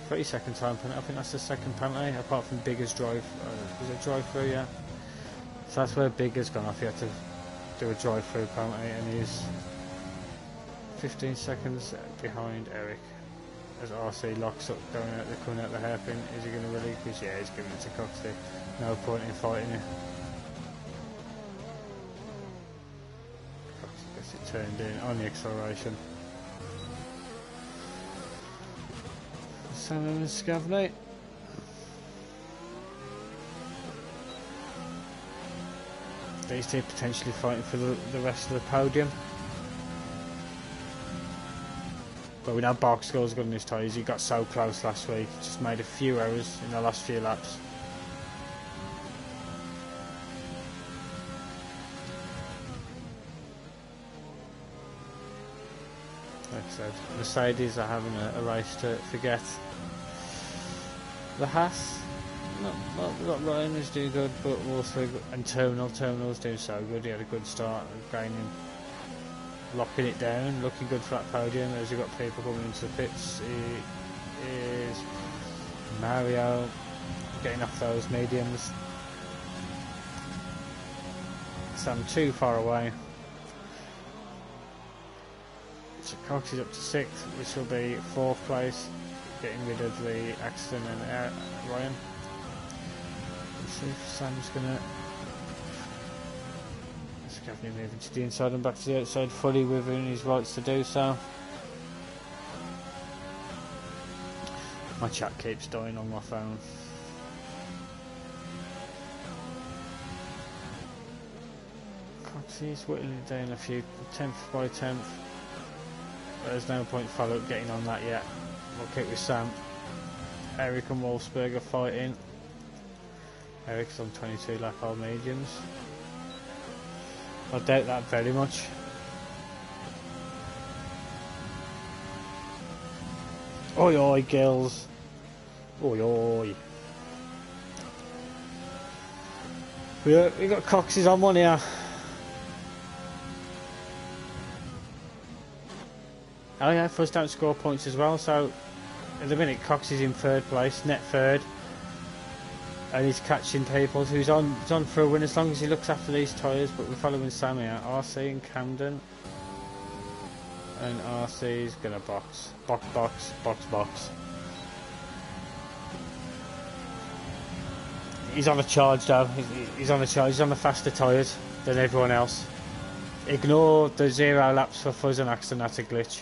30-second time penalty. I think that's the second penalty, apart from Bigger's drive. Was it drive-through? Yeah. So that's where Bigger's gone off. He had to do a drive-through penalty, and he's 15 seconds behind Eric. As RC locks up, coming out the hairpin. Is he going to relinquish? Yeah, he's giving it to Coxie. No point in fighting it. Coxie gets it turned in on the acceleration. Sam and Scavney. These two potentially fighting for the rest of the podium. But we know Barkskull's good in his tyres. He got so close last week. Just made a few errors in the last few laps. Like I said, Mercedes are having a race to forget. The Haas, not Ryan is doing good, but also and Terminal's doing so good. He had a good start, gaining, locking it down, looking good for that podium. As you've got people coming into the pits, he is Mario getting off those mediums. So I'm too far away. So Cox is up to 6th, which will be 4th place, getting rid of the accident and Ryan. Let's see if Sam's gonna. Let's definitely moving to the inside and back to the outside, fully within his rights to do so. My chat keeps dying on my phone. He's whittling it down a few, 10th by 10th. There's no point follow up getting on that yet. We'll keep with Sam. Eric and Wolfsburg are fighting. Eric's on 22 lap old mediums. I doubt that very much. Oi oi girls. Oi oi. We got Coxes on one here. Oh yeah, Fuzz don't score points as well, so at the minute Cox is in 3rd place, net 3rd, and he's catching people. So he's on for a win as long as he looks after these tyres. But we're following Sam here, RC and Camden, and RC's gonna box. He's on a charge though. He's on a charge. He's on the faster tyres than everyone else. Ignore the 0 laps for Fuzz and Axton. That's a glitch.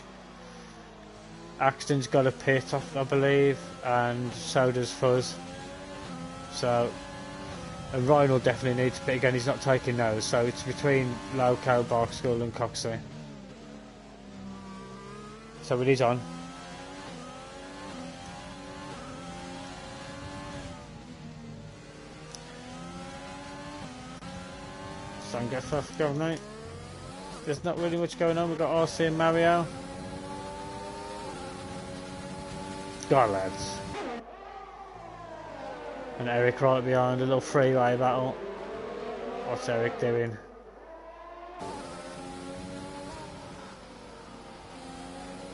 Axton's got a pit off, I believe, and so does Fuzz. So, and Ryan will definitely need to pit again. He's not taking those, so it's between Loco, Barkskull and Coxey. So it is on. Sam gets off, go mate. There's not really much going on. We've got RC and Mario. Go on, lads. And Eric right behind, a little freeway battle. What's Eric doing?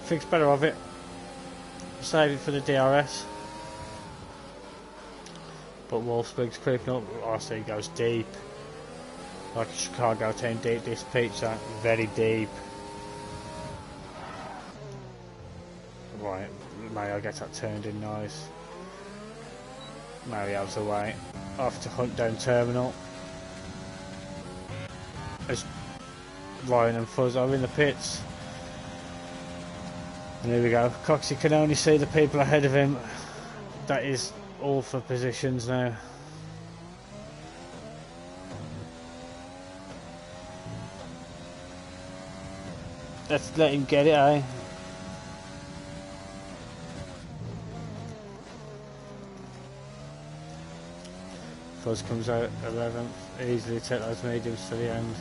Thinks better of it. Save it for the DRS. But Wolfsburg's creeping up. RC goes deep. Like a Chicago team deep, this pizza, very deep. Right, Mario gets that turned in nice. Mario's away. Off to hunt down Terminal. As Ryan and Fuzz are in the pits. And here we go. Coxey can only see the people ahead of him. That is all for positions now. Let's let him get it, eh? Fuzz comes out 11th, easily take those mediums to the end.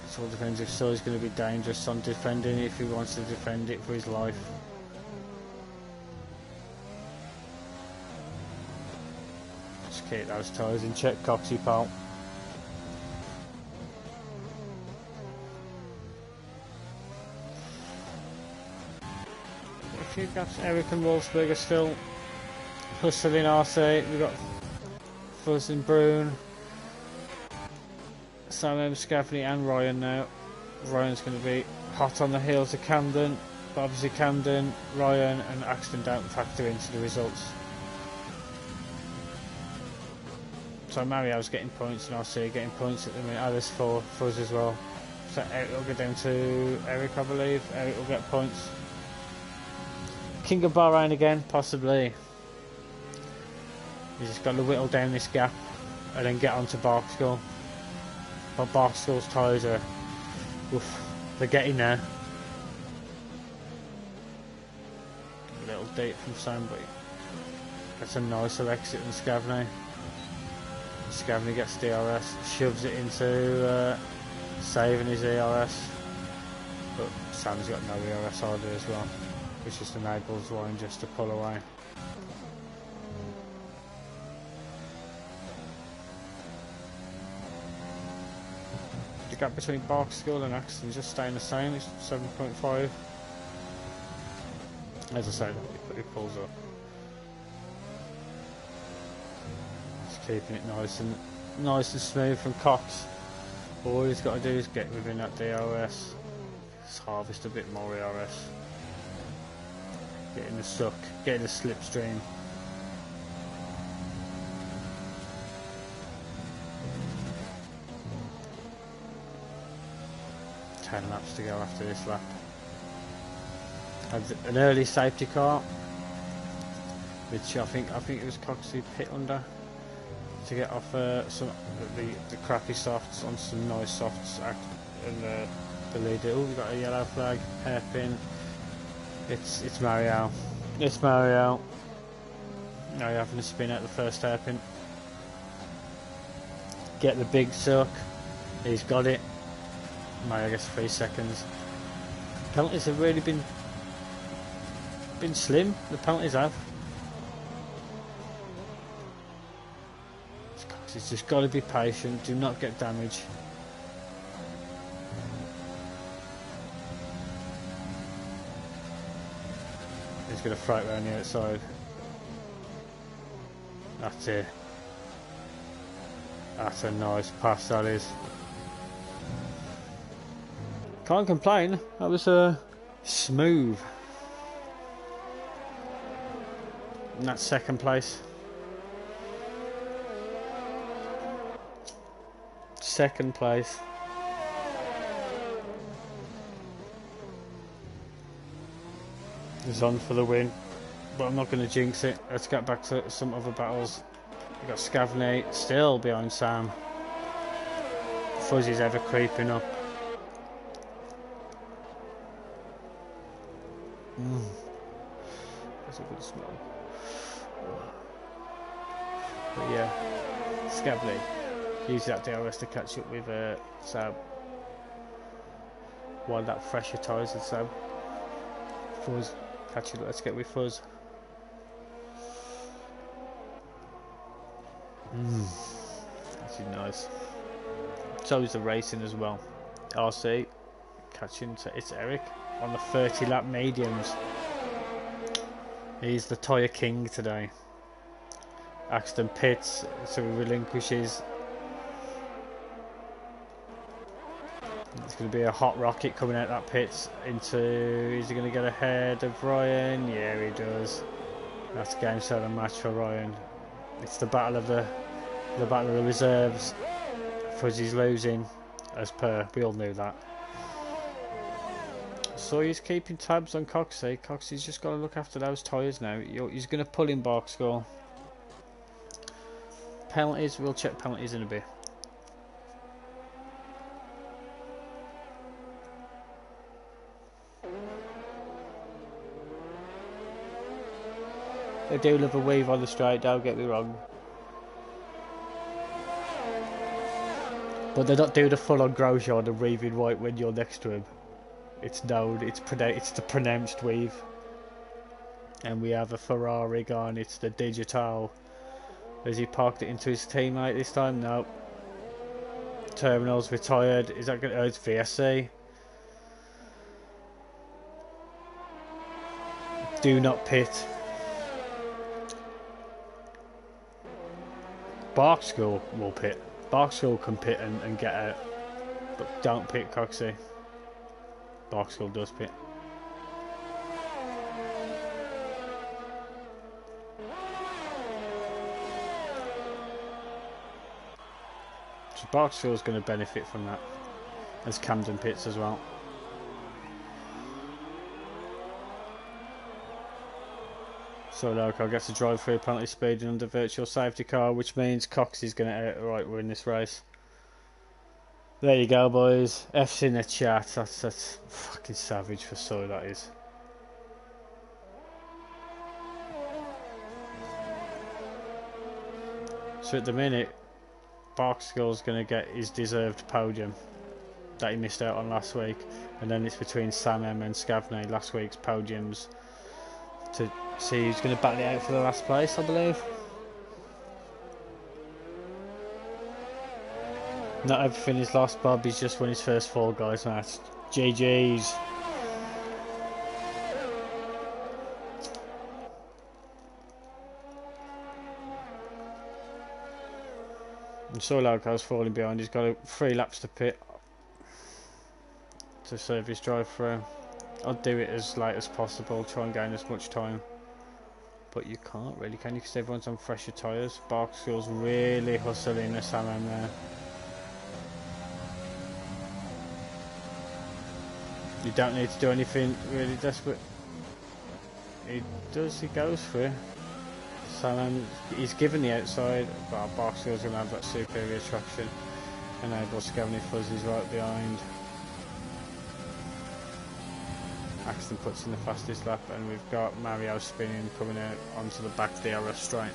It all depends if Sully's going to be dangerous on defending, if he wants to defend it for his life. Just keep those tyres in check, Coxey pal. A few gaps. Eric and Wolfsburg are still hustling RC. We've got Fuzz and Brune, Sam M, Scavney and Ryan now. Ryan's going to be hot on the heels of Camden, but obviously Camden, Ryan and Axton don't factor into the results. So Mario's getting points and RC getting points at the minute. Oh, there's 4 Fuzz as well. So Eric will go down to Eric, I believe. Eric will get points. King of Bahrain again, possibly. He's just got to whittle down this gap and then get onto Barkskull. But Barkskull's tyres are, oof, they're getting there. A little deep from Sandby. That's a nicer exit than Scavney. Scavney gets DRS, shoves it into saving his ERS. But Sam's got no ERS either as well, which just enables Ryan just to pull away. gap between Barkskull and Axton just staying the same. It's 7.5. As I said, it pulls up. Just keeping it nice and smooth from Cox. All he's got to do is get within that DRS. Just harvest a bit more ERS. Getting the suck, getting the slipstream. 10 laps to go after this lap. Had an early safety car, which I think it was Coxey pit under to get off some the crappy softs on some nice softs, and the leader. Oh, we've got a yellow flag, hairpin. It's Mario. It's Mario. Now you're having to spin out the first hairpin. Get the big suck. He's got it. Mario gets 3 seconds. Penalties have really been slim. The penalties have. He's just got to be patient. Do not get damage. He's going to throw it around the outside. That's it. That's a nice pass, that is. Can't complain. That was smooth. And that's second place. Second place. Is on for the win, but I'm not going to jinx it. Let's get back to some other battles. We've got Scavney still behind Sam. Fuzzy's ever creeping up. That's a good smell. But yeah, Scavney use that DRS to catch up with Sam. While that fresher tyres with Sam. Fuzz, catch it. Let's get with Fuzz. That's nice. So is the racing as well. RC catching. It's Eric on the 30 lap mediums. He's the tyre king today. Axton pits, so he relinquishes. It's going to be a hot rocket coming out that pit into. Is he going to get ahead of Ryan? Yeah, he does. That's game, set, and match for Ryan. It's the battle of the reserves. Fuzzy's losing, as per. We all knew that. So he's keeping tabs on Coxey. Coxey's just got to look after those tyres now. He's going to pull in Barkskull. Penalties. We'll check penalties in a bit. They do love a weave on the straight, don't get me wrong. But they don't do the full on Grosjean and weaving white when you're next to him. It's known, it's the pronounced weave. And we have a Ferrari gone, it's the digital. Has he parked it into his teammate this time? No. Terminals retired. Is that good? Oh, it's VSC. Do not pit. Barkskull will pit. Barkskull can pit and get out. But don't pit Coxey. Barkskull does pit. So Barkskull's going to benefit from that. As Camden pits as well. So Loco gets to drive through penalty speeding under virtual safety car, which means Cox is going to outright win this race. There you go, boys. F's in the chat. That's fucking savage for so that is. So at the minute, Barkskull's going to get his deserved podium that he missed out on last week, and then it's between Sam M and Scavney, last week's podiums, to see who's going to battle it out for the last place, I believe. Not everything is lost. Bobby's just won his first Fall Guys match. GG's. And Solarco's falling behind. He's got 3 laps to pit to serve his drive through. I'd do it as late as possible, try and gain as much time. But you can't really, can you? Because everyone's on fresher tyres. Barkskill's really hustling the Salmon there. You don't need to do anything really desperate. He goes for it. Salmon, he's given the outside, but Barkskill's going to have that superior traction. Enable Scavney Fuzzy's right behind. Axton puts in the fastest lap, and we've got Mario spinning coming out onto the back DRS straight.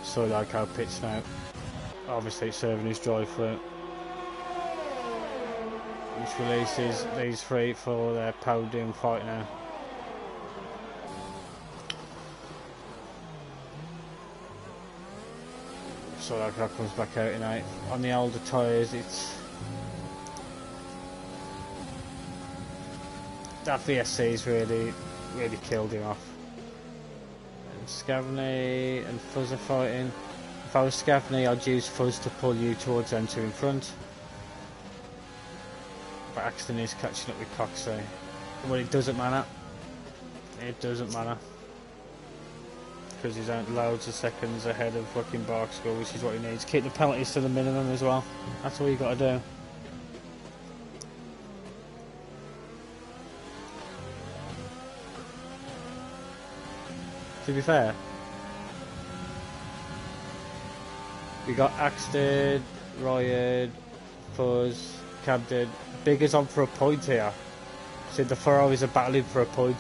Solarco pits now. Obviously it's serving his drive through, which releases these 3 for their podium fight now. Solarco comes back out in 8th. On the older tyres, it's that VSC's really killed him off. And Scavney and Fuzz are fighting. If I was Scavney, I'd use Fuzz to pull you towards M2 in front. But Axton is catching up with Coxey. Well, it doesn't matter. It doesn't matter. Because he's out loads of seconds ahead of fucking Barkskill, which is what he needs. Keep the penalties to the minimum as well. That's all you got to do. To be fair, we got Axted, Ryan, Fuzz, Camden. Bigger's on for a point here. So the Ferraris are battling for a point.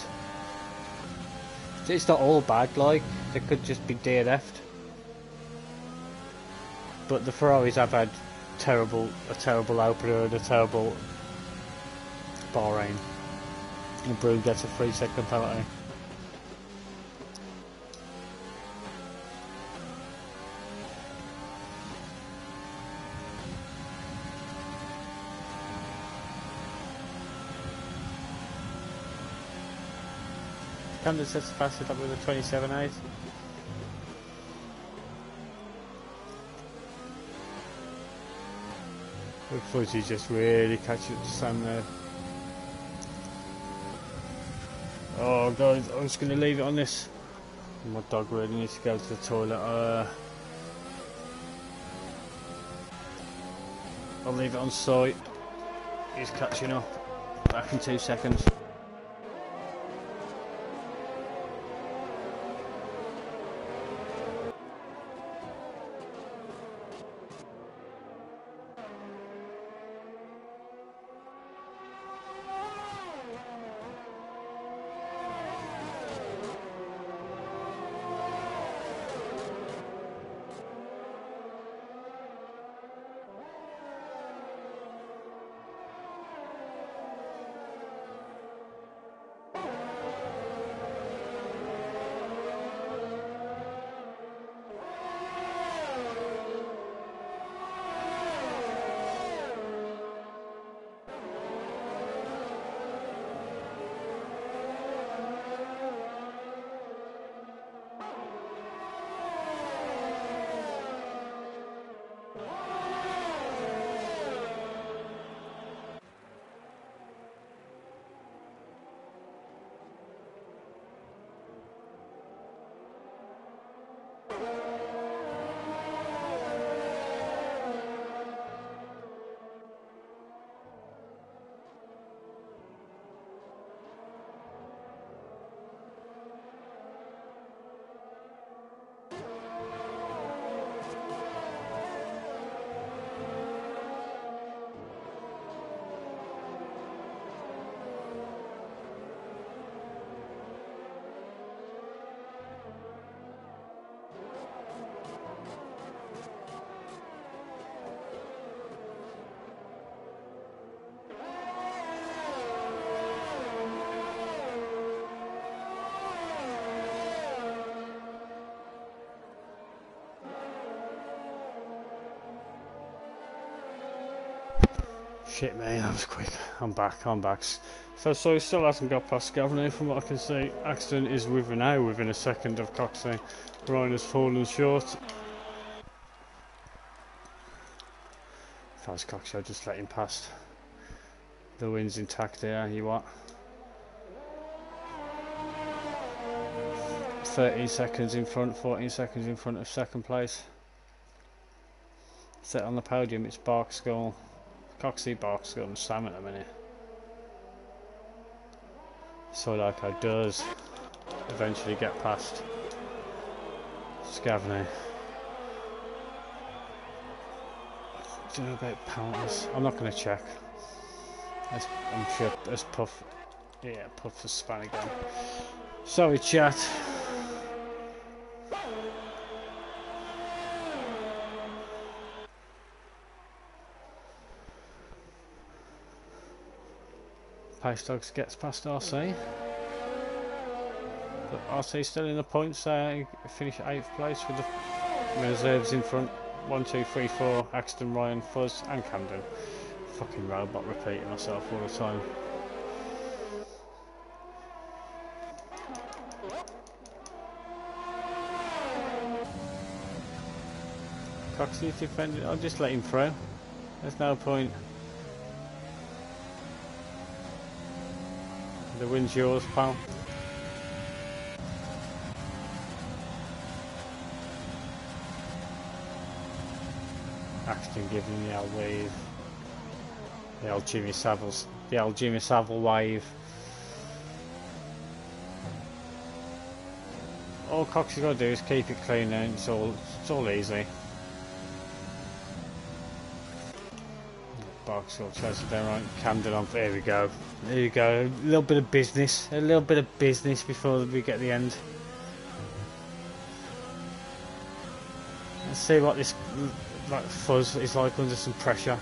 It's not all bad, like, they could just be DNF'd. But the Ferraris have had a terrible opener and a terrible Bahrain. And Broom gets a 3-second penalty. Camden sets the fastest up with a 27.8. Fuzzy just really catching up to Sam there. Oh guys, I'm just going to leave it on this. My dog really needs to go to the toilet. I'll leave it on site. He's catching up. Back in 2 seconds. Shit me, that was quick. I'm back. So he still hasn't got past Gavin from what I can see. Axton is within a second of Coxey. Ryan has fallen short. If I was Coxey, I'd just let him past. The win's intact there, you what? 13 seconds in front, 14 seconds in front of second place. Set on the podium, it's Barkskull, Coxey, Barkskull and Sam at the minute. So like I does eventually get past Scavney. Do you know about penalties? I'm not going to check. I'm sure as Puff, yeah, Puff has span again. Sorry chat. Pace Dogs gets past RC. But RC still in the points there. Finish 8th place with the reserves in front. 1, 2, 3, 4. Axton, Ryan, Fuzz, and Camden. Fucking robot repeating myself all the time. Coxey's defending. I'll just let him through. There's no point. The win's yours, pal. Axton giving the old wave. The old Jimmy Savile wave. All Coxey's got to do is keep it clean and it's all easy. Barkskull tries it down right. Camden on. There we go. There you go. A little bit of business. Before we get the end. Let's see what this Fuzz is like under some pressure.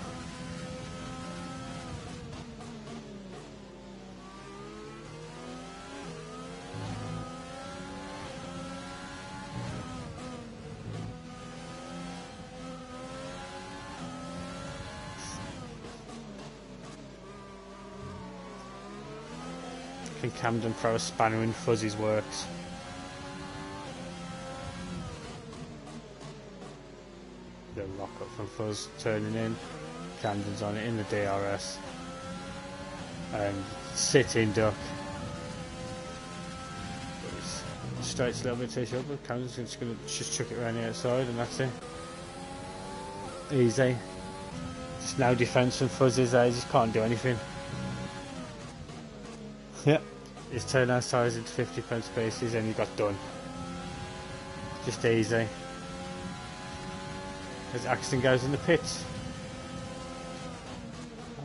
Can Camden throw a spanner in Fuzzy's works? The lock up from Fuzz turning in. Camden's on it in the DRS. And sitting duck. Straight's a little bit too short, but Camden's just going to chuck it around the outside and that's it. Easy. Just no defence from Fuzzy's there, he just can't do anything. Yep, his turnout size into 50 pence pieces and he got done. Just easy. As Axton goes in the pits.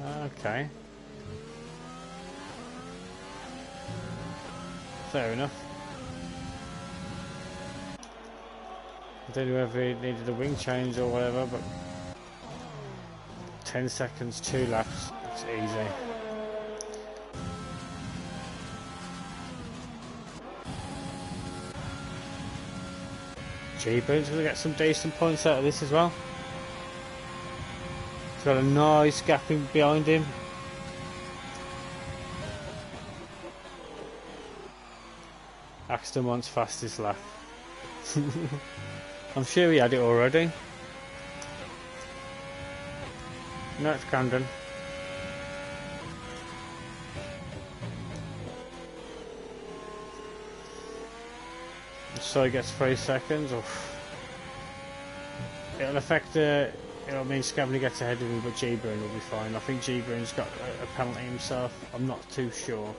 Okay. Fair enough. I don't know whether he needed a wing change or whatever, but 10 seconds, 2 laps, it's easy. G-Boon's going to get some decent points out of this as well. He's got a nice gap in behind him. Axton wants fastest lap. I'm sure he had it already. No, it's Camden. So he gets 3 seconds. Oof. It'll affect it'll mean Scavney gets ahead of him, but G-Boon will be fine. I think G-Boon's got a penalty himself. I'm not too sure.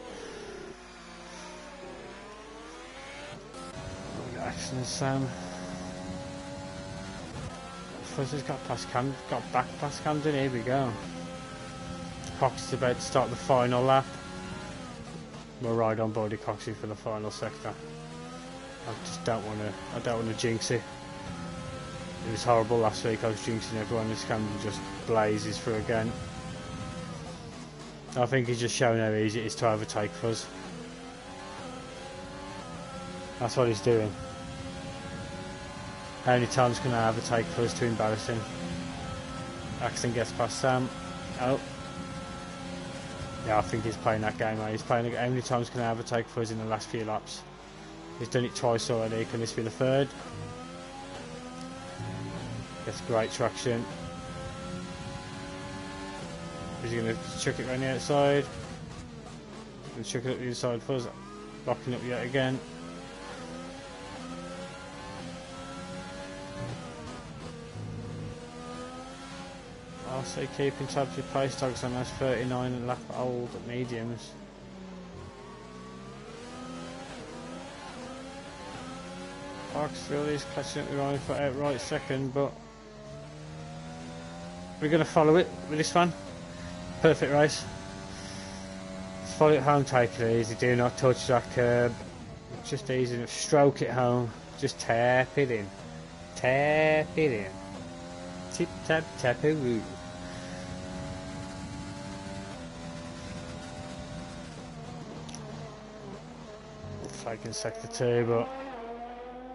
Axton and Sam. Fuzzy's got back past Camden. Here we go. Cox is about to start the final lap. We'll ride on board Coxey for the final sector. I just don't want to jinx it. It was horrible last week. I was jinxing everyone. This Camden just blazes through again. I think he's just showing how easy it is to overtake Fuzz. That's what he's doing. How many times can I overtake Fuzz to embarrass him? Axton gets past Sam. Oh, Yeah, I think he's playing that game, mate. He's playing it. How many times can I overtake for us in the last few laps? He's done it twice already. Can this be the third? Gets great traction. Is he going to chuck it around the outside? And chuck it up the inside for us. Locking up yet again. RC keeping tabs with pace dogs on those 39 and lap old mediums. Parksville is catching up with Ryan for outright second, but we're going to follow it with this one. Perfect race. Just follow it home, take it easy, do not touch that curb. Just easy enough, stroke it home, just tap it in. Tap it in. Tip tap tap-a-woo. Flagging sector 2, but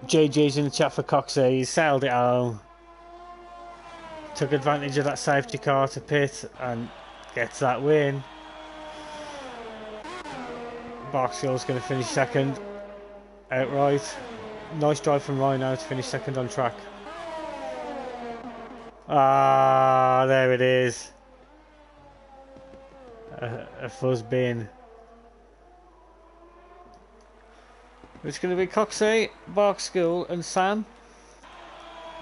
GG's in the chat for Coxie. He sailed it home, took advantage of that safety car to pit and gets that win. Barkskill's going to finish second outright. Nice drive from Rhino to finish second on track. Ah, there it is. A fuzz bin. It's going to be Coxey, Barkskill and Sam.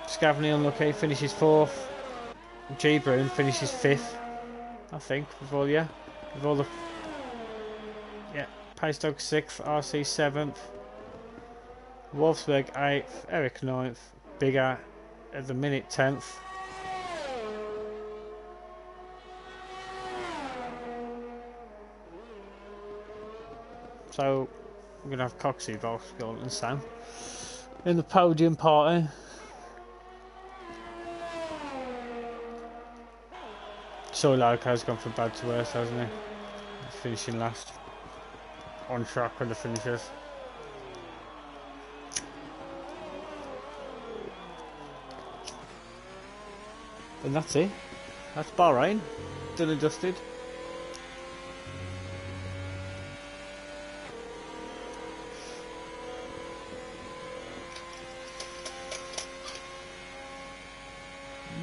Scavney unlucky, finishes 4th. G Brown finishes 5th, I think, with all the Pace Dog 6th, RC 7th, Wolfsburg 8th, Eric 9th, Bigger at the minute 10th. So we're going to have Coxey, Barkskill and Sam in the podium party. So Loco's gone from bad to worse, hasn't he? He's finishing last. On track with the finishers. And that's it. That's Bahrain. Done and dusted.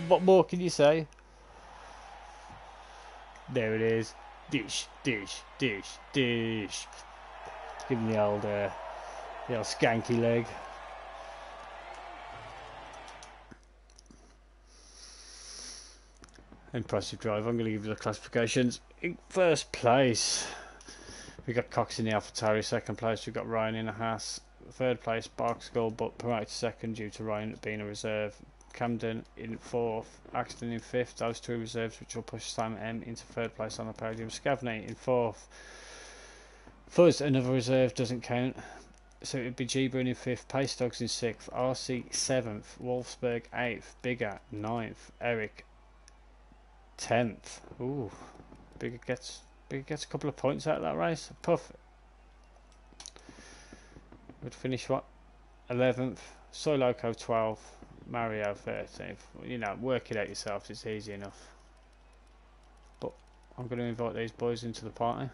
What more can you say? There it is. Dish, dish, dish, dish. Give him the old skanky leg. Impressive drive. I'm going to give you the classifications. In first place, we got Cox in the AlphaTauri. Second place, we got Ryan in a Haas. Third place, Barkskill, but promoted to second due to Ryan being a reserve. Camden in 4th, Axton in 5th. Those 2 reserves, which will push Sam M into 3rd place on the podium. Scavney in 4th. Fuzz, another reserve, doesn't count. So it would be G Brun in 5th, Pace Dogs in 6th, RC 7th, Wolfsburg 8th, Bigger 9th, Eric 10th. Ooh, Bigger gets a couple of points out of that race. Puff would finish what? 11th, Soy Loco 12th, Mario 13th. You know, work it out yourself, it's easy enough. But I'm going to invite these boys into the party.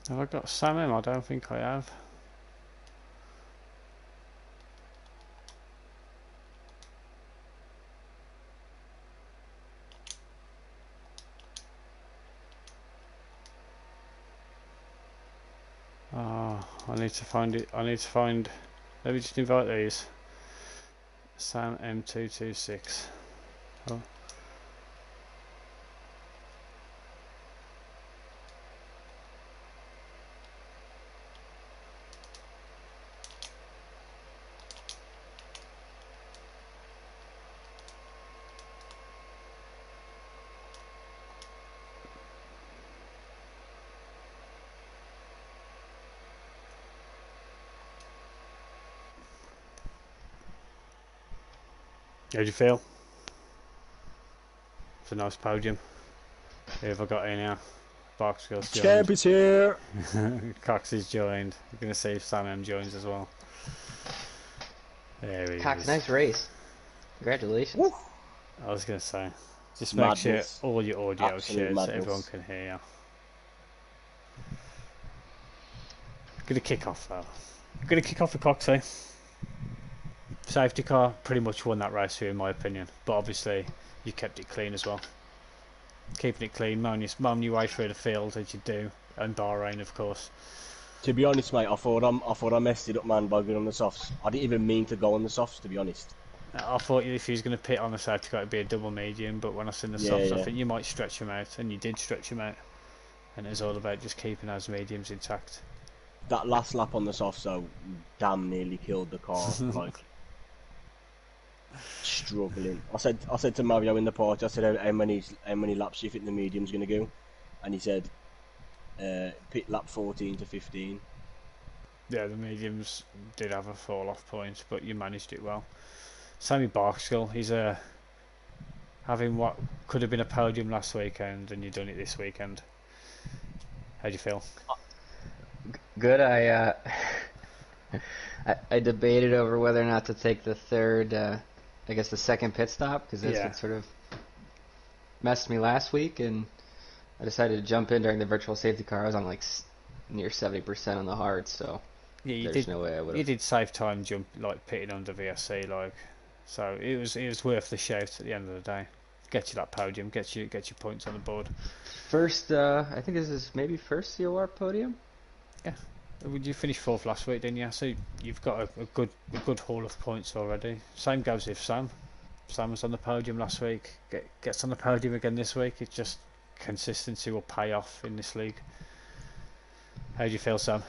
Have I got Sam M? I don't think I have. Oh, I need to find it. Let me just invite these. Sam M226. Oh. How'd you feel? It's a nice podium. Who have I got in here? Barksville's joined.
Champ is here.
Cox is joined. You're going to see if Sam M joins as well. There he
Cox,
is.
nice race. Congratulations.
Woo.
I was going to say, just make sure all your audio
Absolute
shares so
madness.
everyone can hear you. Going to kick off though. Going to kick off the Coxie. Safety car pretty much won that race here in my opinion, but obviously you kept it clean as well. Keeping it clean, mowing your way through the field as you do, and Bahrain of course.
To be honest, mate, I thought I messed it up, man, by going on the softs. I didn't even mean to go on the softs, to be honest.
I thought if he was going to pit on the safety car it'd be a double medium, but when I seen the softs I think you might stretch them out, and you did stretch them out, and it was all about just keeping those mediums intact.
That last lap on the softs, though, damn nearly killed the car. Like, struggling. I said to Mario in the party, I said, how many laps do you think the medium's going to go? And he said, pit lap 14 to 15.
Yeah, the mediums did have a fall off point, but you managed it well. Sammy Barkskill, he's having what could have been a podium last weekend, and you've done it this weekend. How do you feel?
Good. I debated over whether or not to take the third, I guess the second pit stop, because that's what sort of messed me last week, and I decided to jump in during the virtual safety car. I was on like near 70% on the hard, so there's no way I would have.
You did save time jump, like pitting under VSC, like, so it was worth the shout at the end of the day. Get you that podium, get your points on the board.
First, I think this is maybe first ZOR podium.
Yeah, you finished fourth last week, didn't you? So you've got a good haul of points already. Same goes with Sam. Sam was on the podium last week. Gets on the podium again this week. It's just consistency will pay off in this league. How do you feel, Sam?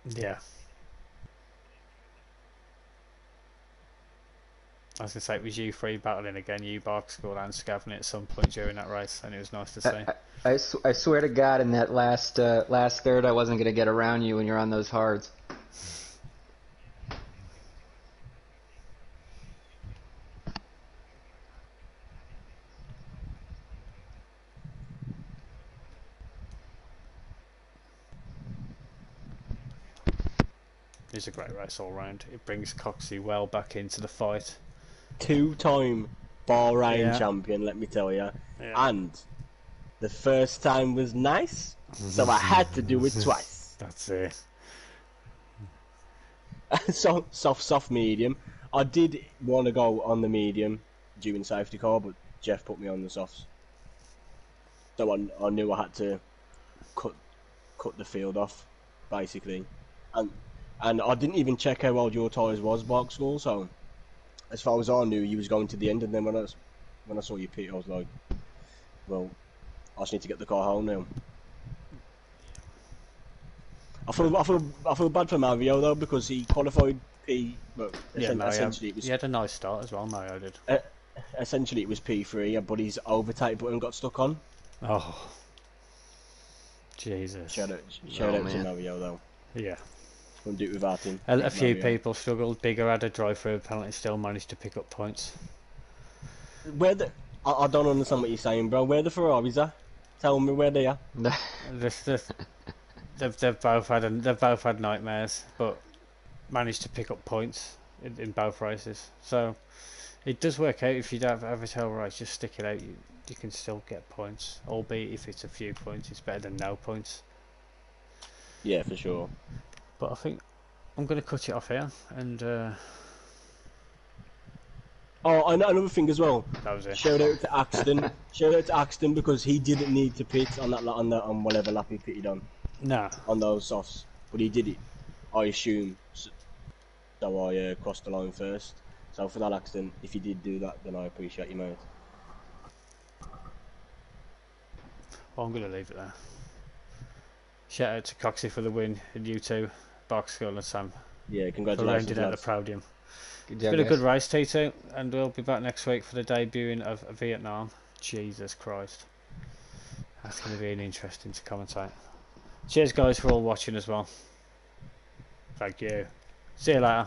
Yeah. I was going to say, it was you three battling again, you Barkskull and Scavney at some point during that race, and it was nice to see.
I swear to God, in that last third, I wasn't going to get around you when you're on those hards.
It's a great race all round. It brings Coxie well back into the fight.
Two-time Bahrain champion, let me tell you.
Yeah.
And the first time was nice, so I had to do it twice.
That's it.
So soft medium. I did want to go on the medium during safety car, but Jeff put me on the softs. So I knew I had to cut the field off, basically. And I didn't even check how old your tyres was, Barkskull, so as far as I knew, you was going to the end, and then when I saw you pit, I was like, well, I just need to get the car home now. I feel bad for Mario though, because he qualified P. Well, essentially,
he had a nice start as well. Mario did.
Essentially, it was P3, but his overtake button got stuck on.
Oh, Jesus!
Shout out to Mario though.
Yeah.
Couldn't do it without him.
A few people struggled. Bigger had a drive-through penalty, still managed to pick up points.
I don't understand what you're saying, bro. Where the Ferraris are? Tell me where they are.
They've both had nightmares, but managed to pick up points in both races. So it does work out. If you don't have a tail race, just stick it out. You can still get points, albeit if it's a few points, it's better than no points.
Yeah, for sure.
But I think I'm going to cut it off here, and
oh, and another thing as well.
that was it.
Shout out to Axton. Shout out to Axton, because he didn't need to pit on on whatever lap he pitted on.
Nah.
On those softs, but he did it, I assume. So I crossed the line first. So for that, Axton, if you did do that, then I appreciate you, mate.
Well, I'm going to leave it there. Shout out to Coxie for the win, and you two, Barkskull and Sam.
Yeah, congratulations.
For rounding out the podium.
Good
It's
job,
been a
guys.
good race, T2, and we'll be back next week for the debuting of Vietnam. Jesus Christ. That's going to be an interesting to commentate. Cheers, guys, for all watching as well. Thank you. See you later.